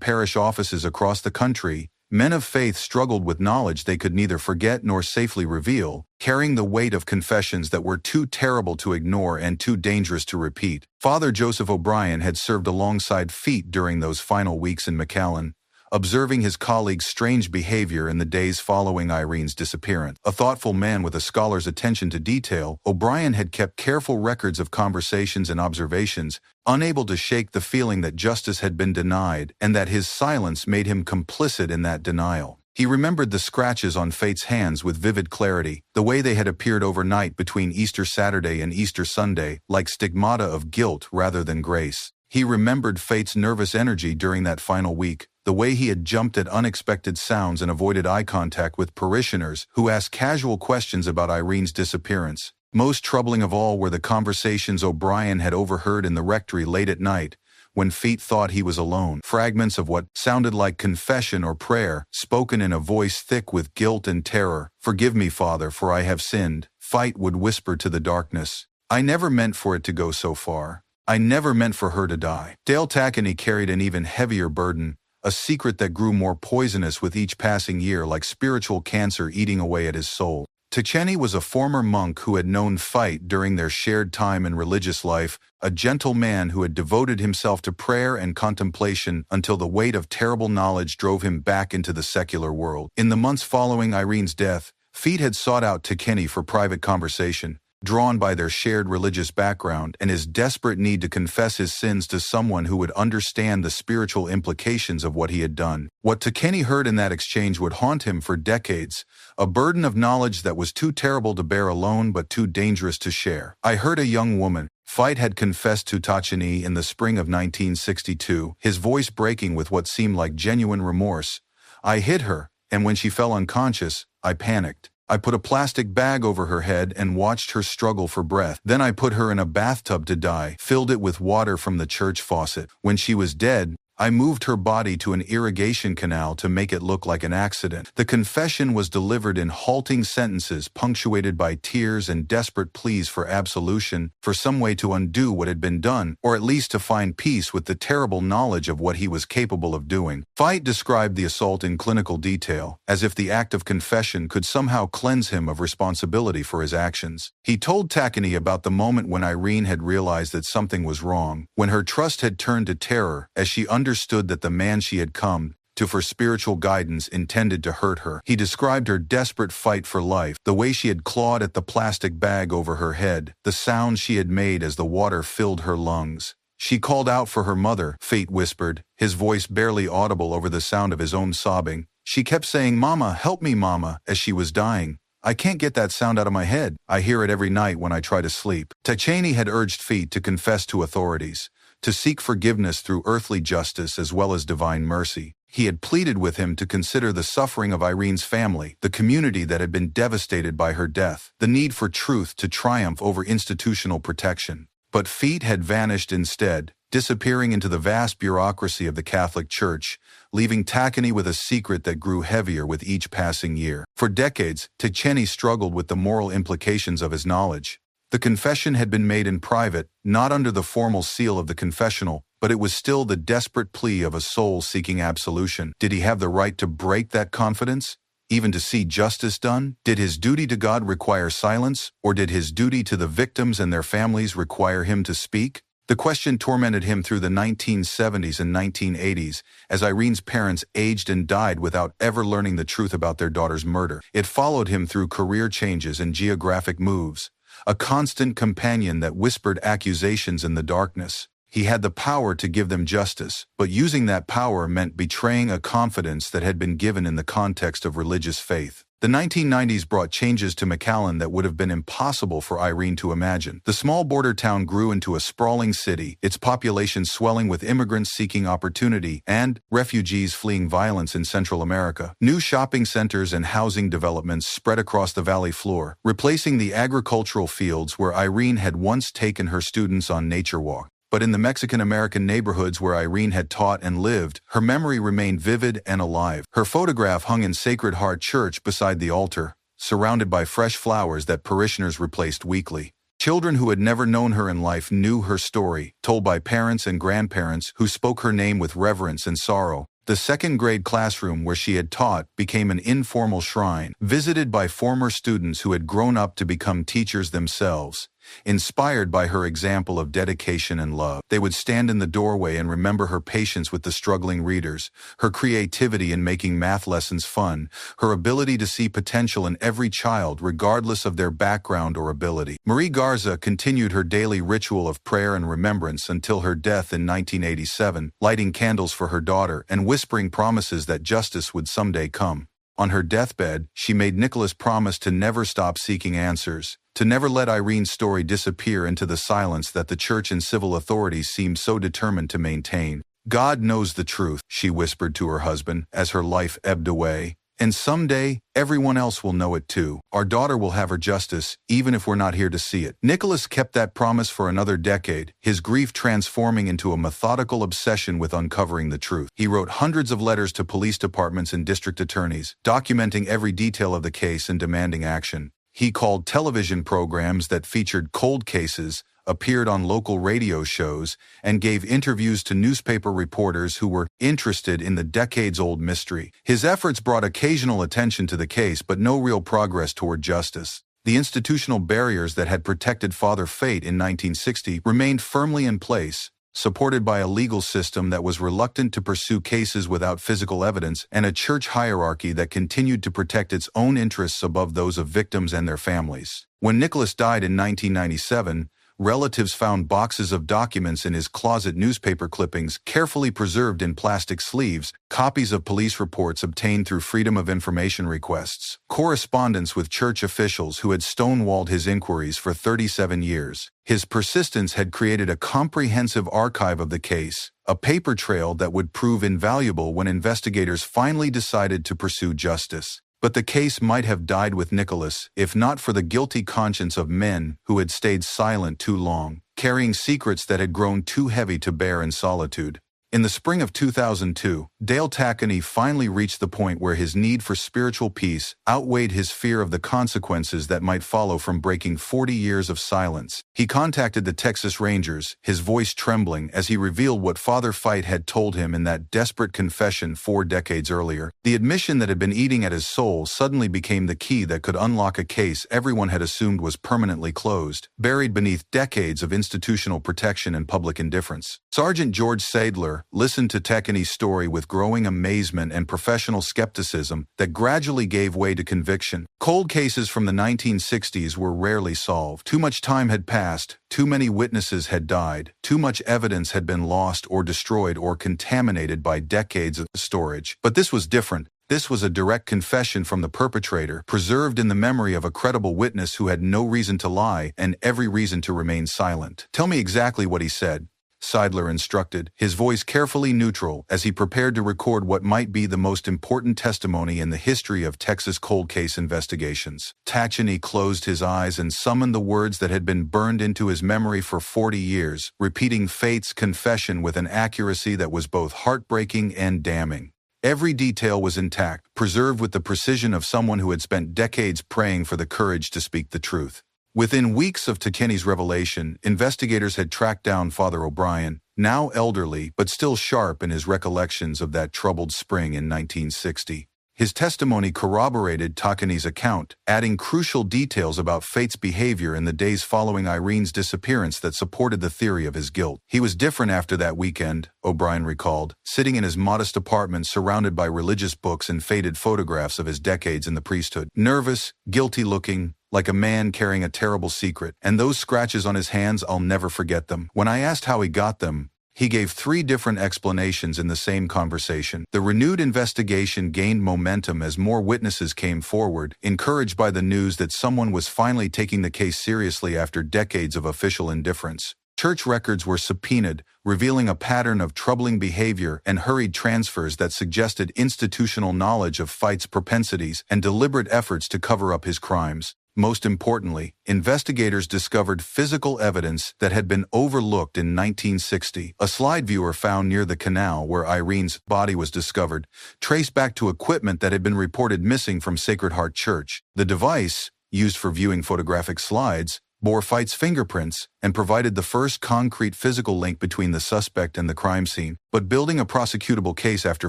parish offices across the country, men of faith struggled with knowledge they could neither forget nor safely reveal, carrying the weight of confessions that were too terrible to ignore and too dangerous to repeat. Father Joseph O'Brien had served alongside Feit during those final weeks in McAllen, observing his colleagues' strange behavior in the days following Irene's disappearance. A thoughtful man with a scholar's attention to detail, O'Brien had kept careful records of conversations and observations, unable to shake the feeling that justice had been denied and that his silence made him complicit in that denial. He remembered the scratches on Feit's hands with vivid clarity, the way they had appeared overnight between Easter Saturday and Easter Sunday, like stigmata of guilt rather than grace. He remembered Feit's nervous energy during that final week, the way he had jumped at unexpected sounds and avoided eye contact with parishioners who asked casual questions about Irene's disappearance. Most troubling of all were the conversations O'Brien had overheard in the rectory late at night, when Feit thought he was alone. Fragments of what sounded like confession or prayer, spoken in a voice thick with guilt and terror. "Forgive me, Father, for I have sinned," Feit would whisper to the darkness. "I never meant for it to go so far. I never meant for her to die." Dale Tackany carried an even heavier burden, a secret that grew more poisonous with each passing year, like spiritual cancer eating away at his soul. Ticeni was a former monk who had known Feit during their shared time in religious life, a gentle man who had devoted himself to prayer and contemplation until the weight of terrible knowledge drove him back into the secular world. In the months following Irene's death, Feit had sought out Ticeni for private conversation, drawn by their shared religious background and his desperate need to confess his sins to someone who would understand the spiritual implications of what he had done. What Ticeni heard in that exchange would haunt him for decades, a burden of knowledge that was too terrible to bear alone but too dangerous to share. I heard a young woman, Feit had confessed to Ticeni in the spring of 1962, his voice breaking with what seemed like genuine remorse. I hid her, and when she fell unconscious, I panicked. I put a plastic bag over her head and watched her struggle for breath. Then I put her in a bathtub to die, filled it with water from the church faucet. When she was dead, I moved her body to an irrigation canal to make it look like an accident. The confession was delivered in halting sentences punctuated by tears and desperate pleas for absolution, for some way to undo what had been done, or at least to find peace with the terrible knowledge of what he was capable of doing. Feit described the assault in clinical detail, as if the act of confession could somehow cleanse him of responsibility for his actions. He told Ticeni about the moment when Irene had realized that something was wrong, when her trust had turned to terror as she understood that the man she had come to for spiritual guidance intended to hurt her. He described her desperate fight for life, the way she had clawed at the plastic bag over her head, the sounds she had made as the water filled her lungs. She called out for her mother, Feit whispered, his voice barely audible over the sound of his own sobbing. She kept saying, "Mama, help me, Mama," as she was dying. I can't get that sound out of my head. I hear it every night when I try to sleep. Ticeni had urged Feit to confess to authorities, to seek forgiveness through earthly justice as well as divine mercy. He had pleaded with him to consider the suffering of Irene's family, the community that had been devastated by her death, the need for truth to triumph over institutional protection. But Feit had vanished instead, disappearing into the vast bureaucracy of the Catholic Church, leaving Ticeni with a secret that grew heavier with each passing year. For decades, Ticeni struggled with the moral implications of his knowledge. The confession had been made in private, not under the formal seal of the confessional, but it was still the desperate plea of a soul seeking absolution. Did he have the right to break that confidence? Even to see justice done? Did his duty to God require silence, or did his duty to the victims and their families require him to speak? The question tormented him through the 1970s and 1980s, as Irene's parents aged and died without ever learning the truth about their daughter's murder. It followed him through career changes and geographic moves, a constant companion that whispered accusations in the darkness. He had the power to give them justice, but using that power meant betraying a confidence that had been given in the context of religious faith. The 1990s brought changes to McAllen that would have been impossible for Irene to imagine. The small border town grew into a sprawling city, its population swelling with immigrants seeking opportunity and refugees fleeing violence in Central America. New shopping centers and housing developments spread across the valley floor, replacing the agricultural fields where Irene had once taken her students on nature walks. But in the Mexican-American neighborhoods where Irene had taught and lived, her memory remained vivid and alive. Her photograph hung in Sacred Heart Church beside the altar, surrounded by fresh flowers that parishioners replaced weekly. Children who had never known her in life knew her story, told by parents and grandparents who spoke her name with reverence and sorrow. The second-grade classroom where she had taught became an informal shrine, visited by former students who had grown up to become teachers themselves. Inspired by her example of dedication and love, they would stand in the doorway and remember her patience with the struggling readers, her creativity in making math lessons fun, her ability to see potential in every child regardless of their background or ability. Maria Garza continued her daily ritual of prayer and remembrance until her death in 1987, lighting candles for her daughter and whispering promises that justice would someday come. On her deathbed, she made Nicholas promise to never stop seeking answers, to never let Irene's story disappear into the silence that the church and civil authorities seemed so determined to maintain. "God knows the truth," she whispered to her husband as her life ebbed away. "And someday, everyone else will know it too. Our daughter will have her justice, even if we're not here to see it." Nicholas kept that promise for another decade, his grief transforming into a methodical obsession with uncovering the truth. He wrote hundreds of letters to police departments and district attorneys, documenting every detail of the case and demanding action. He called television programs that featured cold cases, appeared on local radio shows, and gave interviews to newspaper reporters who were interested in the decades-old mystery. His efforts brought occasional attention to the case but no real progress toward justice. The institutional barriers that had protected Father Feit in 1960 remained firmly in place, supported by a legal system that was reluctant to pursue cases without physical evidence and a church hierarchy that continued to protect its own interests above those of victims and their families. When Nicholas died in 1997, relatives found boxes of documents in his closet, newspaper clippings carefully preserved in plastic sleeves, copies of police reports obtained through Freedom of Information requests, correspondence with church officials who had stonewalled his inquiries for 37 years. His persistence had created a comprehensive archive of the case, a paper trail that would prove invaluable when investigators finally decided to pursue justice. But the case might have died with Nicholas if not for the guilty conscience of men who had stayed silent too long, carrying secrets that had grown too heavy to bear in solitude. In the spring of 2002, Dale Tacony finally reached the point where his need for spiritual peace outweighed his fear of the consequences that might follow from breaking 40 years of silence. He contacted the Texas Rangers, his voice trembling as he revealed what Father Feit had told him in that desperate confession 4 decades earlier. The admission that had been eating at his soul suddenly became the key that could unlock a case everyone had assumed was permanently closed, buried beneath decades of institutional protection and public indifference. Sergeant George Sadler listened to Tacony's story with growing amazement and professional skepticism that gradually gave way to conviction. Cold cases from the 1960s were rarely solved. Too much time had passed, too many witnesses had died, too much evidence had been lost or destroyed or contaminated by decades of storage. But this was different. This was a direct confession from the perpetrator, preserved in the memory of a credible witness who had no reason to lie and every reason to remain silent. "Tell me exactly what he said," Seidler instructed, his voice carefully neutral as he prepared to record what might be the most important testimony in the history of Texas cold case investigations. Tacony closed his eyes and summoned the words that had been burned into his memory for 40 years, repeating Feit's confession with an accuracy that was both heartbreaking and damning. Every detail was intact, preserved with the precision of someone who had spent decades praying for the courage to speak the truth. Within weeks of Tacony's revelation, investigators had tracked down Father O'Brien, now elderly but still sharp in his recollections of that troubled spring in 1960. His testimony corroborated Tacony's account, adding crucial details about Feit's behavior in the days following Irene's disappearance that supported the theory of his guilt. "He was different after that weekend," O'Brien recalled, sitting in his modest apartment surrounded by religious books and faded photographs of his decades in the priesthood. "Nervous, guilty-looking, like a man carrying a terrible secret. And those scratches on his hands, I'll never forget them. When I asked how he got them, he gave 3 different explanations in the same conversation." The renewed investigation gained momentum as more witnesses came forward, encouraged by the news that someone was finally taking the case seriously after decades of official indifference. Church records were subpoenaed, revealing a pattern of troubling behavior and hurried transfers that suggested institutional knowledge of Feit's propensities and deliberate efforts to cover up his crimes. Most importantly, investigators discovered physical evidence that had been overlooked in 1960. A slide viewer found near the canal where Irene's body was discovered traced back to equipment that had been reported missing from Sacred Heart Church. The device, used for viewing photographic slides, bore Feit's fingerprints and provided the first concrete physical link between the suspect and the crime scene. But building a prosecutable case after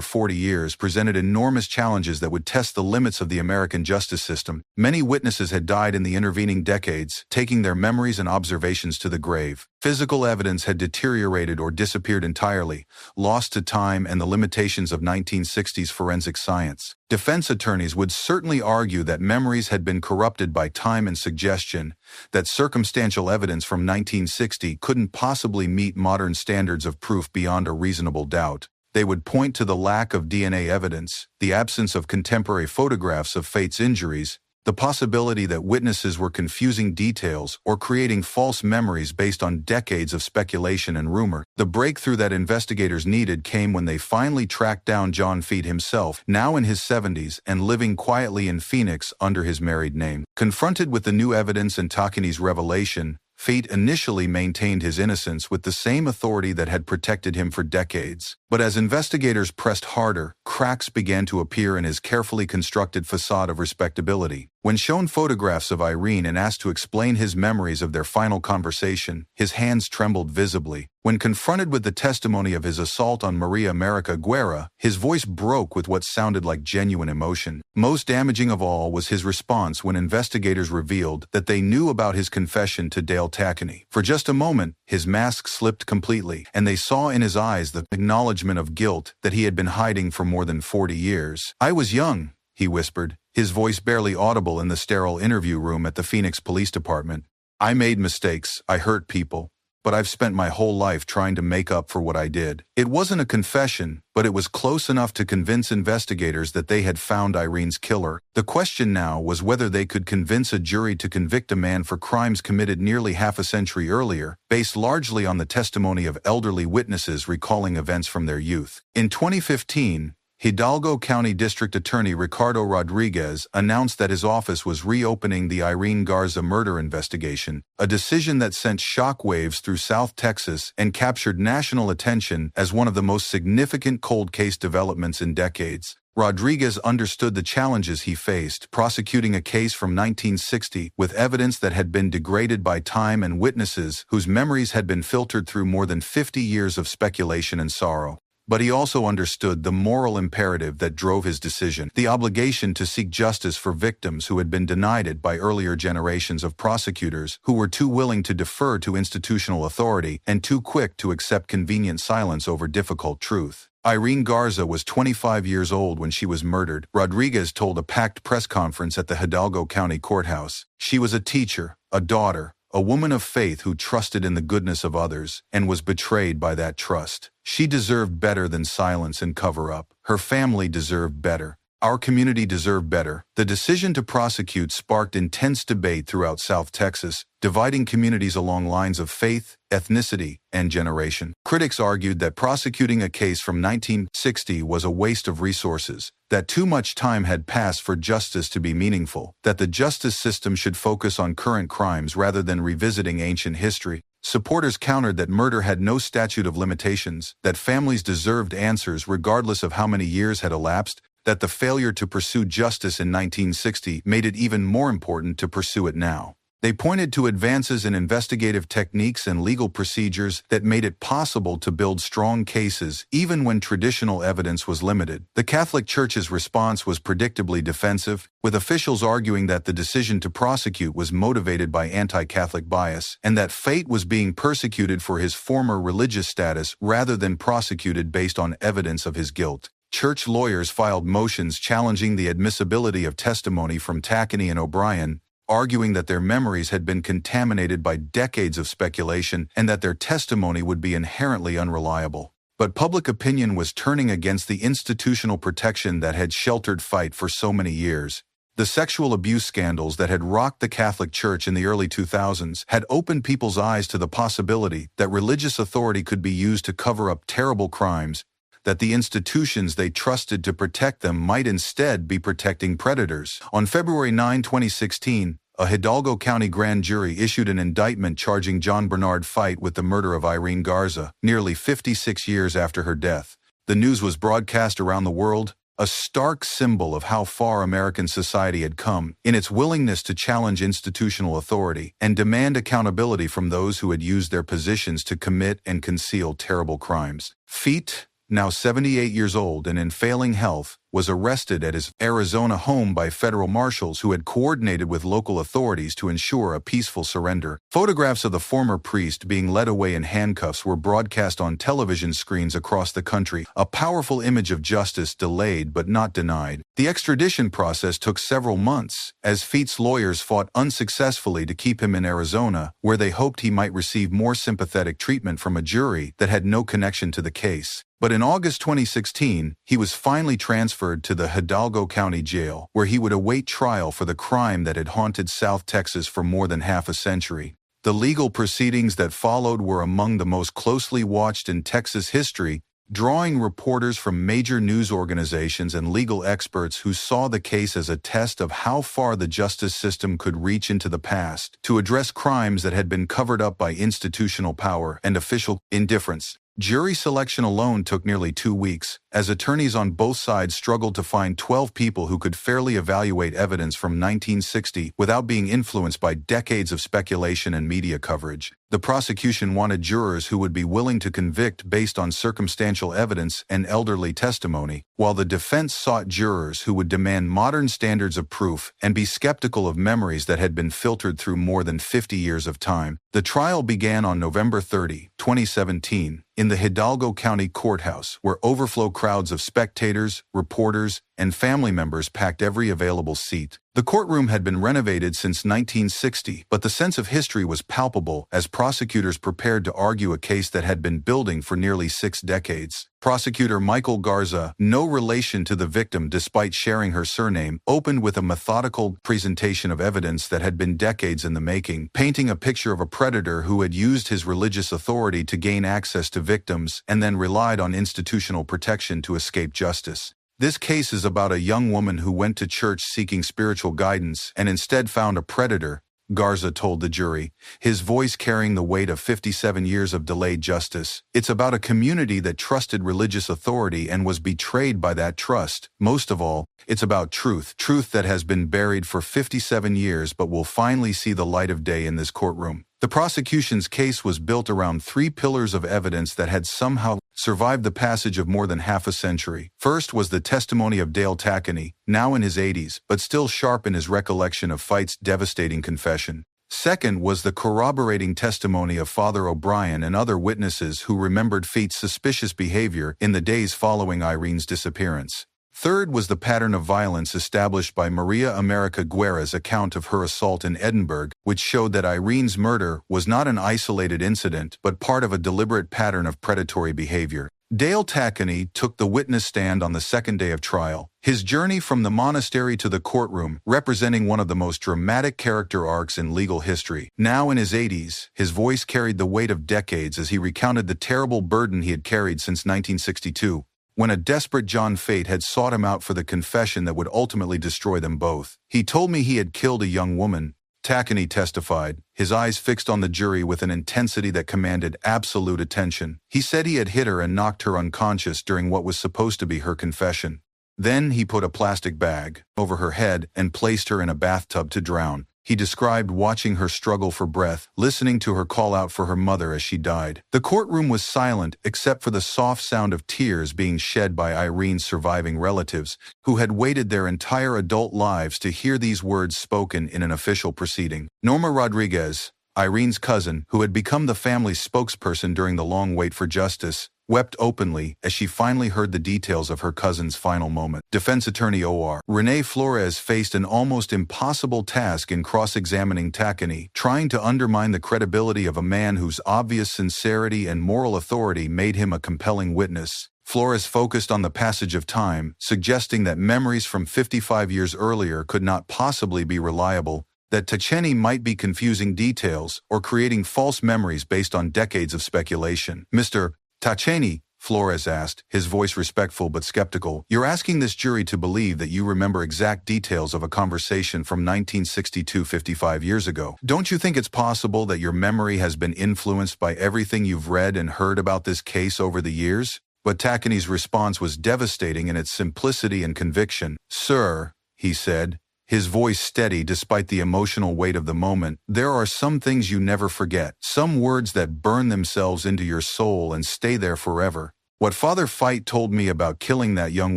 40 years presented enormous challenges that would test the limits of the American justice system. Many witnesses had died in the intervening decades, taking their memories and observations to the grave. Physical evidence had deteriorated or disappeared entirely, lost to time and the limitations of 1960s forensic science. Defense attorneys would certainly argue that memories had been corrupted by time and suggestion, that circumstantial evidence from 1960 couldn't possibly meet modern standards of proof beyond a reasonable doubt. They would point to the lack of DNA evidence, the absence of contemporary photographs of Feit's injuries, the possibility that witnesses were confusing details or creating false memories based on decades of speculation and rumor. The breakthrough that investigators needed came when they finally tracked down John Feit himself, now in his 70s and living quietly in Phoenix under his married name. Confronted with the new evidence and Tacony's revelation, Feit initially maintained his innocence with the same authority that had protected him for decades. But as investigators pressed harder, cracks began to appear in his carefully constructed facade of respectability. When shown photographs of Irene and asked to explain his memories of their final conversation, his hands trembled visibly. When confronted with the testimony of his assault on Maria America Guerra, his voice broke with what sounded like genuine emotion. Most damaging of all was his response when investigators revealed that they knew about his confession to Dale Tackney. For just a moment, his mask slipped completely, and they saw in his eyes the acknowledgement of guilt that he had been hiding for more than 40 years. "I was young," he whispered, his voice barely audible in the sterile interview room at the Phoenix Police Department. "I made mistakes, I hurt people, but I've spent my whole life trying to make up for what I did." It wasn't a confession, but it was close enough to convince investigators that they had found Irene's killer. The question now was whether they could convince a jury to convict a man for crimes committed nearly half a century earlier, based largely on the testimony of elderly witnesses recalling events from their youth. In 2015, Hidalgo County District Attorney Ricardo Rodriguez announced that his office was reopening the Irene Garza murder investigation, a decision that sent shockwaves through South Texas and captured national attention as one of the most significant cold case developments in decades. Rodriguez understood the challenges he faced, prosecuting a case from 1960 with evidence that had been degraded by time and witnesses whose memories had been filtered through more than 50 years of speculation and sorrow. But he also understood the moral imperative that drove his decision, the obligation to seek justice for victims who had been denied it by earlier generations of prosecutors who were too willing to defer to institutional authority and too quick to accept convenient silence over difficult truth. Irene Garza was 25 years old when she was murdered, Rodriguez told a packed press conference at the Hidalgo County Courthouse. She was a teacher, a daughter, a woman of faith who trusted in the goodness of others and was betrayed by that trust. She deserved better than silence and cover-up. Her family deserved better. Our community deserved better. The decision to prosecute sparked intense debate throughout South Texas, dividing communities along lines of faith, ethnicity, and generation. Critics argued that prosecuting a case from 1960 was a waste of resources, that too much time had passed for justice to be meaningful, that the justice system should focus on current crimes rather than revisiting ancient history. Supporters countered that murder had no statute of limitations, that families deserved answers regardless of how many years had elapsed, that the failure to pursue justice in 1960 made it even more important to pursue it now. They pointed to advances in investigative techniques and legal procedures that made it possible to build strong cases even when traditional evidence was limited. The Catholic Church's response was predictably defensive, with officials arguing that the decision to prosecute was motivated by anti-Catholic bias and that Feit was being persecuted for his former religious status rather than prosecuted based on evidence of his guilt. Church lawyers filed motions challenging the admissibility of testimony from Tackney and O'Brien, arguing that their memories had been contaminated by decades of speculation and that their testimony would be inherently unreliable. But public opinion was turning against the institutional protection that had sheltered Feit for so many years. The sexual abuse scandals that had rocked the Catholic Church in the early 2000s had opened people's eyes to the possibility that religious authority could be used to cover up terrible crimes, that the institutions they trusted to protect them might instead be protecting predators. On February 9, 2016, a Hidalgo County grand jury issued an indictment charging John Bernard Feit with the murder of Irene Garza, nearly 56 years after her death. The news was broadcast around the world, a stark symbol of how far American society had come in its willingness to challenge institutional authority and demand accountability from those who had used their positions to commit and conceal terrible crimes. Feit, now 78 years old and in failing health, was arrested at his Arizona home by federal marshals who had coordinated with local authorities to ensure a peaceful surrender. Photographs of the former priest being led away in handcuffs were broadcast on television screens across the country, a powerful image of justice delayed but not denied. The extradition process took several months, as Feit's lawyers fought unsuccessfully to keep him in Arizona, where they hoped he might receive more sympathetic treatment from a jury that had no connection to the case. But in August 2016, he was finally transferred to the Hidalgo County Jail, where he would await trial for the crime that had haunted South Texas for more than half a century. The legal proceedings that followed were among the most closely watched in Texas history, drawing reporters from major news organizations and legal experts who saw the case as a test of how far the justice system could reach into the past to address crimes that had been covered up by institutional power and official indifference. Jury selection alone took nearly 2 weeks, as attorneys on both sides struggled to find 12 people who could fairly evaluate evidence from 1960 without being influenced by decades of speculation and media coverage. The prosecution wanted jurors who would be willing to convict based on circumstantial evidence and elderly testimony, while the defense sought jurors who would demand modern standards of proof and be skeptical of memories that had been filtered through more than 50 years of time. The trial began on November 30, 2017, in the Hidalgo County Courthouse, where overflow crowds of spectators, reporters, and family members packed every available seat. The courtroom had been renovated since 1960, but the sense of history was palpable as prosecutors prepared to argue a case that had been building for nearly 6 decades. Prosecutor Michael Garza, no relation to the victim despite sharing her surname, opened with a methodical presentation of evidence that had been decades in the making, painting a picture of a predator who had used his religious authority to gain access to victims and then relied on institutional protection to escape justice. This case is about a young woman who went to church seeking spiritual guidance and instead found a predator, Garza told the jury, his voice carrying the weight of 57 years of delayed justice. It's about a community that trusted religious authority and was betrayed by that trust. Most of all, it's about truth that has been buried for 57 years but will finally see the light of day in this courtroom. The prosecution's case was built around 3 pillars of evidence that had somehow survived the passage of more than half a century. First was the testimony of Dale Tackany, now in his 80s, but still sharp in his recollection of Feit's devastating confession. Second was the corroborating testimony of Father O'Brien and other witnesses who remembered Feit's suspicious behavior in the days following Irene's disappearance. Third was the pattern of violence established by Maria America Guerra's account of her assault in Edinburgh, which showed that Irene's murder was not an isolated incident but part of a deliberate pattern of predatory behavior. Dale Tackany took the witness stand on the second day of trial, his journey from the monastery to the courtroom representing one of the most dramatic character arcs in legal history. Now in his 80s, his voice carried the weight of decades as he recounted the terrible burden he had carried since 1962. When a desperate John Feit had sought him out for the confession that would ultimately destroy them both. He told me he had killed a young woman, Tackany testified, his eyes fixed on the jury with an intensity that commanded absolute attention. He said he had hit her and knocked her unconscious during what was supposed to be her confession. Then he put a plastic bag over her head and placed her in a bathtub to drown. He described watching her struggle for breath, listening to her call out for her mother as she died. The courtroom was silent except for the soft sound of tears being shed by Irene's surviving relatives, who had waited their entire adult lives to hear these words spoken in an official proceeding. Norma Rodriguez, Irene's cousin, who had become the family's spokesperson during the long wait for justice, wept openly as she finally heard the details of her cousin's final moment. Defense attorney O.R. Renee Flores faced an almost impossible task in cross-examining Tackany, trying to undermine the credibility of a man whose obvious sincerity and moral authority made him a compelling witness. Flores focused on the passage of time, suggesting that memories from 55 years earlier could not possibly be reliable, that Tackany might be confusing details or creating false memories based on decades of speculation. Mr. Tackany, Flores asked, his voice respectful but skeptical, you're asking this jury to believe that you remember exact details of a conversation from 1962, 55 years ago. Don't you think it's possible that your memory has been influenced by everything you've read and heard about this case over the years? But Tackany's response was devastating in its simplicity and conviction. Sir, he said, his voice steady despite the emotional weight of the moment, there are some things you never forget, some words that burn themselves into your soul and stay there forever. What Father Feit told me about killing that young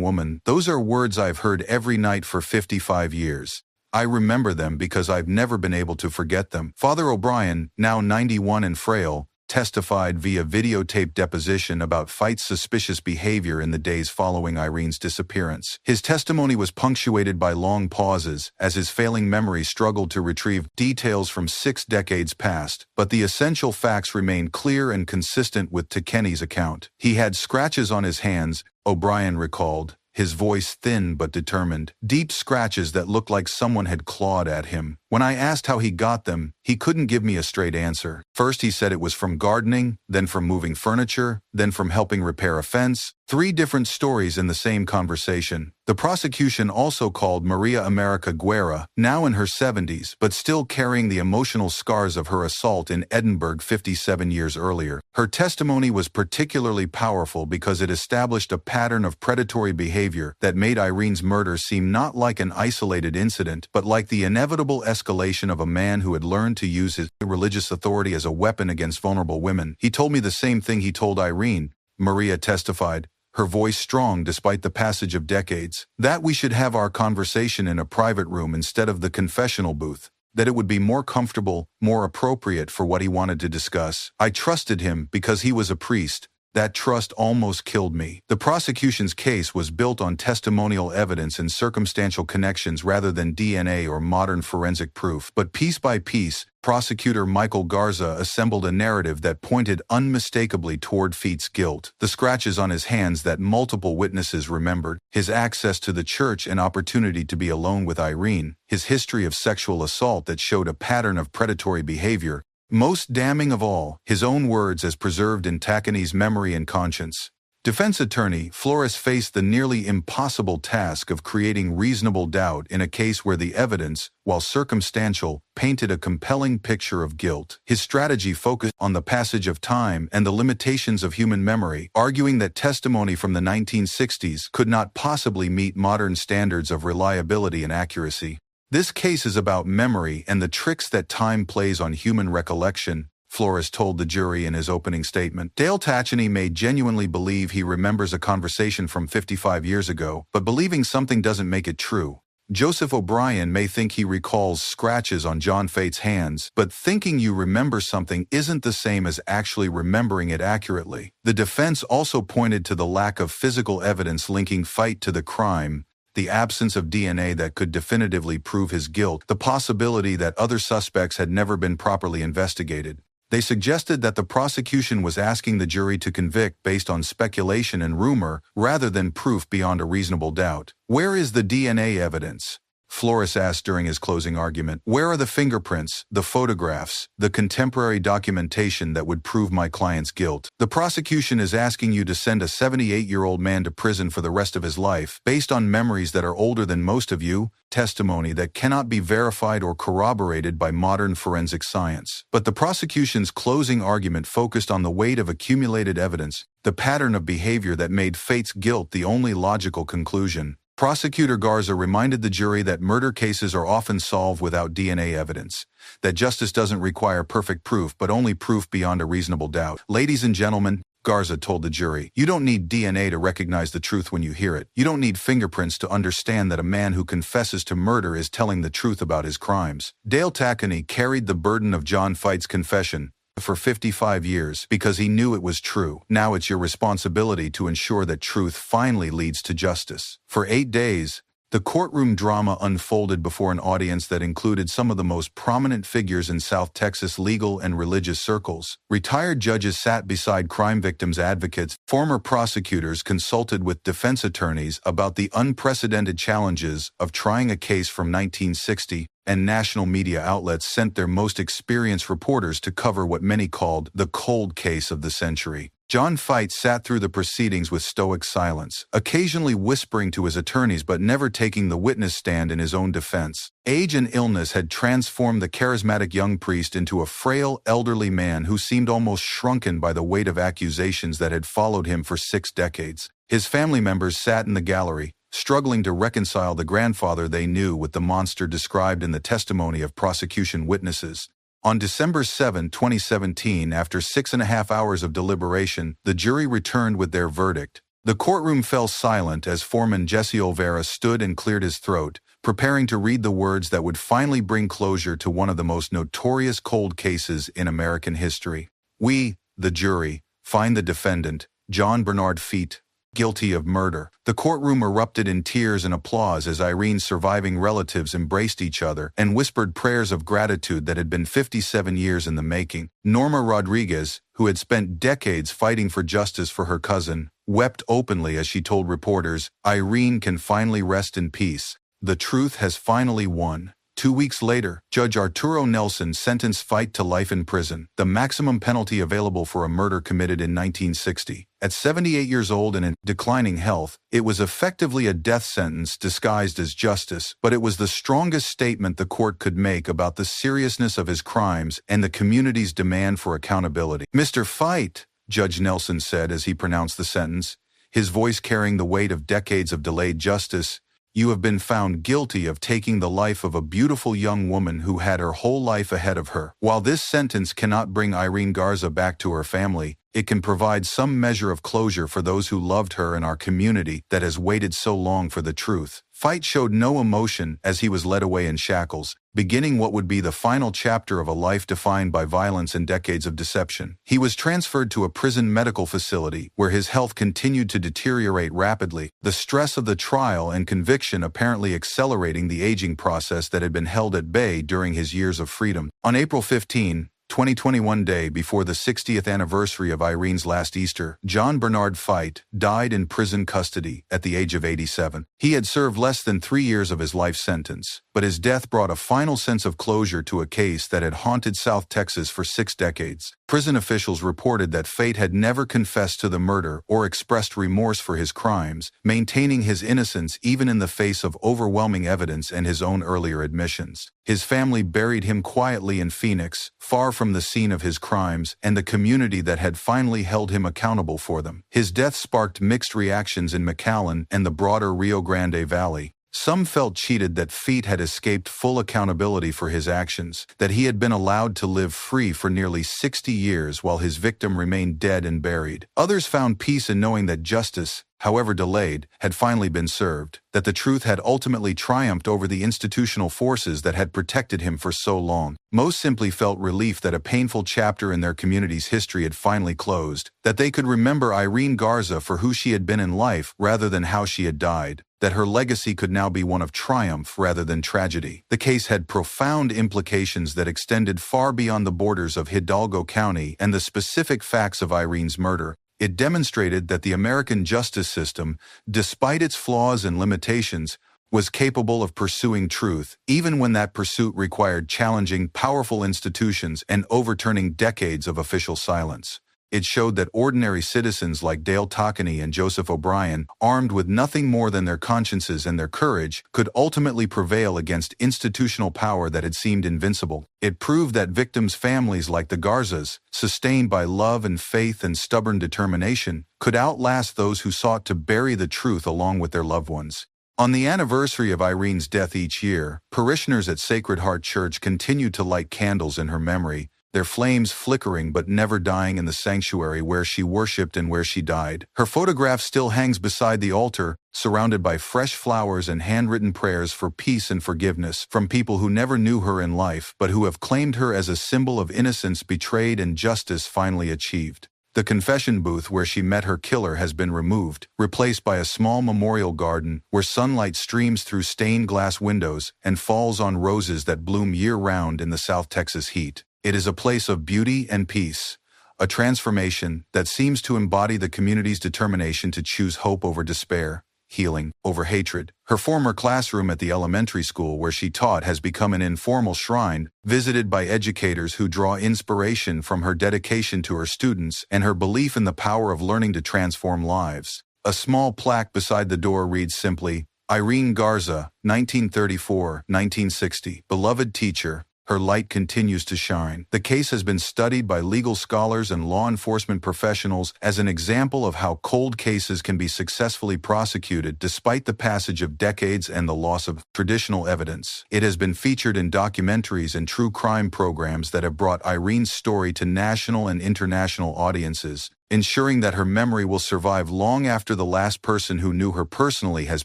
woman, those are words I've heard every night for 55 years. I remember them because I've never been able to forget them. Father O'Brien, now 91 and frail, testified via videotaped deposition about Feit's suspicious behavior in the days following Irene's disappearance. His testimony was punctuated by long pauses as his failing memory struggled to retrieve details from 6 decades past, but the essential facts remained clear and consistent with Tackany's account. He had scratches on his hands, O'Brien recalled, his voice thin but determined, deep scratches that looked like someone had clawed at him. When I asked how he got them, he couldn't give me a straight answer. First he said it was from gardening, then from moving furniture, then from helping repair a fence. 3 different stories in the same conversation. The prosecution also called Maria America Guerra, now in her 70s, but still carrying the emotional scars of her assault in Edinburgh 57 years earlier. Her testimony was particularly powerful because it established a pattern of predatory behavior that made Irene's murder seem not like an isolated incident, but like the inevitable escalation of a man who had learned to use his religious authority as a weapon against vulnerable women. He told me the same thing he told Irene, Maria testified, her voice strong despite the passage of decades, that we should have our conversation in a private room instead of the confessional booth, that it would be more comfortable, more appropriate for what he wanted to discuss. I trusted him because he was a priest. That trust almost killed me. The prosecution's case was built on testimonial evidence and circumstantial connections rather than DNA or modern forensic proof. But piece by piece, prosecutor Michael Garza assembled a narrative that pointed unmistakably toward Feit's guilt. The scratches on his hands that multiple witnesses remembered, his access to the church and opportunity to be alone with Irene, his history of sexual assault that showed a pattern of predatory behavior, most damning of all, his own words as preserved in Tacani's memory and conscience. Defense attorney Flores faced the nearly impossible task of creating reasonable doubt in a case where the evidence, while circumstantial, painted a compelling picture of guilt. His strategy focused on the passage of time and the limitations of human memory, arguing that testimony from the 1960s could not possibly meet modern standards of reliability and accuracy. This case is about memory and the tricks that time plays on human recollection, Flores told the jury in his opening statement. Dale Tacheny may genuinely believe he remembers a conversation from 55 years ago, but believing something doesn't make it true. Joseph O'Brien may think he recalls scratches on John Feit's hands, but thinking you remember something isn't the same as actually remembering it accurately. The defense also pointed to the lack of physical evidence linking Feit to the crime, the absence of DNA that could definitively prove his guilt, the possibility that other suspects had never been properly investigated. They suggested that the prosecution was asking the jury to convict based on speculation and rumor rather than proof beyond a reasonable doubt. Where is the DNA evidence? Flores asked during his closing argument. Where are the fingerprints, the photographs, the contemporary documentation that would prove my client's guilt? The prosecution is asking you to send a 78-year-old man to prison for the rest of his life, based on memories that are older than most of you, testimony that cannot be verified or corroborated by modern forensic science. But the prosecution's closing argument focused on the weight of accumulated evidence, the pattern of behavior that made Feit's guilt the only logical conclusion. Prosecutor Garza reminded the jury that murder cases are often solved without DNA evidence, that justice doesn't require perfect proof but only proof beyond a reasonable doubt. Ladies and gentlemen, Garza told the jury, you don't need DNA to recognize the truth when you hear it. You don't need fingerprints to understand that a man who confesses to murder is telling the truth about his crimes. Dale Tacheny carried the burden of John Feit's confession for 55 years because he knew it was true. Now it's your responsibility to ensure that truth finally leads to justice. For 8 days, the courtroom drama unfolded before an audience that included some of the most prominent figures in South Texas legal and religious circles. Retired judges sat beside crime victims' advocates. Former prosecutors consulted with defense attorneys about the unprecedented challenges of trying a case from 1960, and national media outlets sent their most experienced reporters to cover what many called the cold case of the century. John Feit sat through the proceedings with stoic silence, occasionally whispering to his attorneys but never taking the witness stand in his own defense. Age and illness had transformed the charismatic young priest into a frail, elderly man who seemed almost shrunken by the weight of accusations that had followed him for 6 decades. His family members sat in the gallery, struggling to reconcile the grandfather they knew with the monster described in the testimony of prosecution witnesses. On December 7, 2017, after 6.5 hours of deliberation, the jury returned with their verdict. The courtroom fell silent as foreman Jesse Olvera stood and cleared his throat, preparing to read the words that would finally bring closure to one of the most notorious cold cases in American history. We, the jury, find the defendant, John Bernard Feit, guilty of murder. The courtroom erupted in tears and applause as Irene's surviving relatives embraced each other and whispered prayers of gratitude that had been 57 years in the making. Norma Rodriguez, who had spent decades fighting for justice for her cousin, wept openly as she told reporters, "Irene can finally rest in peace. The truth has finally won." 2 weeks later, Judge Arturo Nelson sentenced Feit to life in prison, the maximum penalty available for a murder committed in 1960. At 78 years old and in declining health, it was effectively a death sentence disguised as justice, but it was the strongest statement the court could make about the seriousness of his crimes and the community's demand for accountability. "Mr. Feit," Judge Nelson said as he pronounced the sentence, his voice carrying the weight of decades of delayed justice, "you have been found guilty of taking the life of a beautiful young woman who had her whole life ahead of her." While this sentence cannot bring Irene Garza back to her family, it can provide some measure of closure for those who loved her and our community that has waited so long for the truth. Feit showed no emotion as he was led away in shackles, beginning what would be the final chapter of a life defined by violence and decades of deception. He was transferred to a prison medical facility where his health continued to deteriorate rapidly, the stress of the trial and conviction apparently accelerating the aging process that had been held at bay during his years of freedom. On April 15, 2021, day before the 60th anniversary of Irene's last Easter, John Bernard Feit died in prison custody at the age of 87. He had served less than 3 years of his life sentence, but his death brought a final sense of closure to a case that had haunted South Texas for 6 decades. Prison officials reported that Feit had never confessed to the murder or expressed remorse for his crimes, maintaining his innocence even in the face of overwhelming evidence and his own earlier admissions. His family buried him quietly in Phoenix, far from the scene of his crimes and the community that had finally held him accountable for them. His death sparked mixed reactions in McAllen and the broader Rio Grande Valley. Some felt cheated that Feit had escaped full accountability for his actions, that he had been allowed to live free for nearly 60 years while his victim remained dead and buried. Others found peace in knowing that justice, however delayed, had finally been served, that the truth had ultimately triumphed over the institutional forces that had protected him for so long. Most simply felt relief that a painful chapter in their community's history had finally closed, that they could remember Irene Garza for who she had been in life rather than how she had died, that her legacy could now be one of triumph rather than tragedy. The case had profound implications that extended far beyond the borders of Hidalgo County and the specific facts of Irene's murder. It demonstrated that the American justice system, despite its flaws and limitations, was capable of pursuing truth, even when that pursuit required challenging powerful institutions and overturning decades of official silence. It showed that ordinary citizens like Dale Tockenny and Joseph O'Brien, armed with nothing more than their consciences and their courage, could ultimately prevail against institutional power that had seemed invincible. It proved that victims' families like the Garzas, sustained by love and faith and stubborn determination, could outlast those who sought to bury the truth along with their loved ones. On the anniversary of Irene's death each year, parishioners at Sacred Heart Church continued to light candles in her memory, their flames flickering but never dying in the sanctuary where she worshipped and where she died. Her photograph still hangs beside the altar, surrounded by fresh flowers and handwritten prayers for peace and forgiveness from people who never knew her in life but who have claimed her as a symbol of innocence betrayed and justice finally achieved. The confession booth where she met her killer has been removed, replaced by a small memorial garden where sunlight streams through stained glass windows and falls on roses that bloom year-round in the South Texas heat. It is a place of beauty and peace, a transformation that seems to embody the community's determination to choose hope over despair, healing over hatred. Her former classroom at the elementary school where she taught has become an informal shrine, visited by educators who draw inspiration from her dedication to her students and her belief in the power of learning to transform lives. A small plaque beside the door reads simply, "Irene Garza, 1934-1960, beloved teacher. Her light continues to shine." The case has been studied by legal scholars and law enforcement professionals as an example of how cold cases can be successfully prosecuted despite the passage of decades and the loss of traditional evidence. It has been featured in documentaries and true crime programs that have brought Irene's story to national and international audiences, ensuring that her memory will survive long after the last person who knew her personally has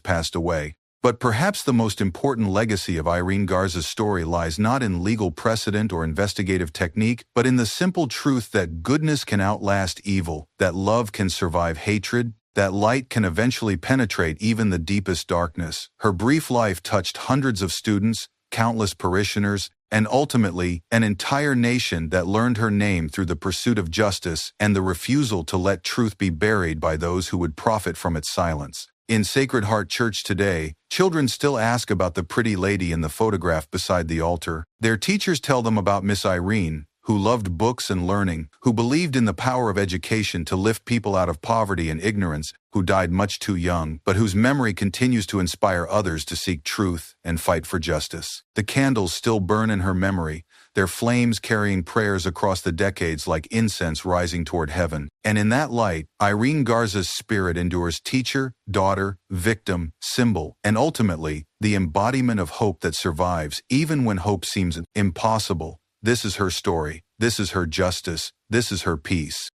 passed away. But perhaps the most important legacy of Irene Garza's story lies not in legal precedent or investigative technique, but in the simple truth that goodness can outlast evil, that love can survive hatred, that light can eventually penetrate even the deepest darkness. Her brief life touched hundreds of students, countless parishioners, and ultimately, an entire nation that learned her name through the pursuit of justice and the refusal to let truth be buried by those who would profit from its silence. In Sacred Heart Church today, children still ask about the pretty lady in the photograph beside the altar. Their teachers tell them about Miss Irene, who loved books and learning, who believed in the power of education to lift people out of poverty and ignorance, who died much too young, but whose memory continues to inspire others to seek truth and fight for justice. The candles still burn in her memory, their flames carrying prayers across the decades like incense rising toward heaven. And in that light, Irene Garza's spirit endures teacher, daughter, victim, symbol, and ultimately, the embodiment of hope that survives even when hope seems impossible. This is her story. This is her justice. This is her peace.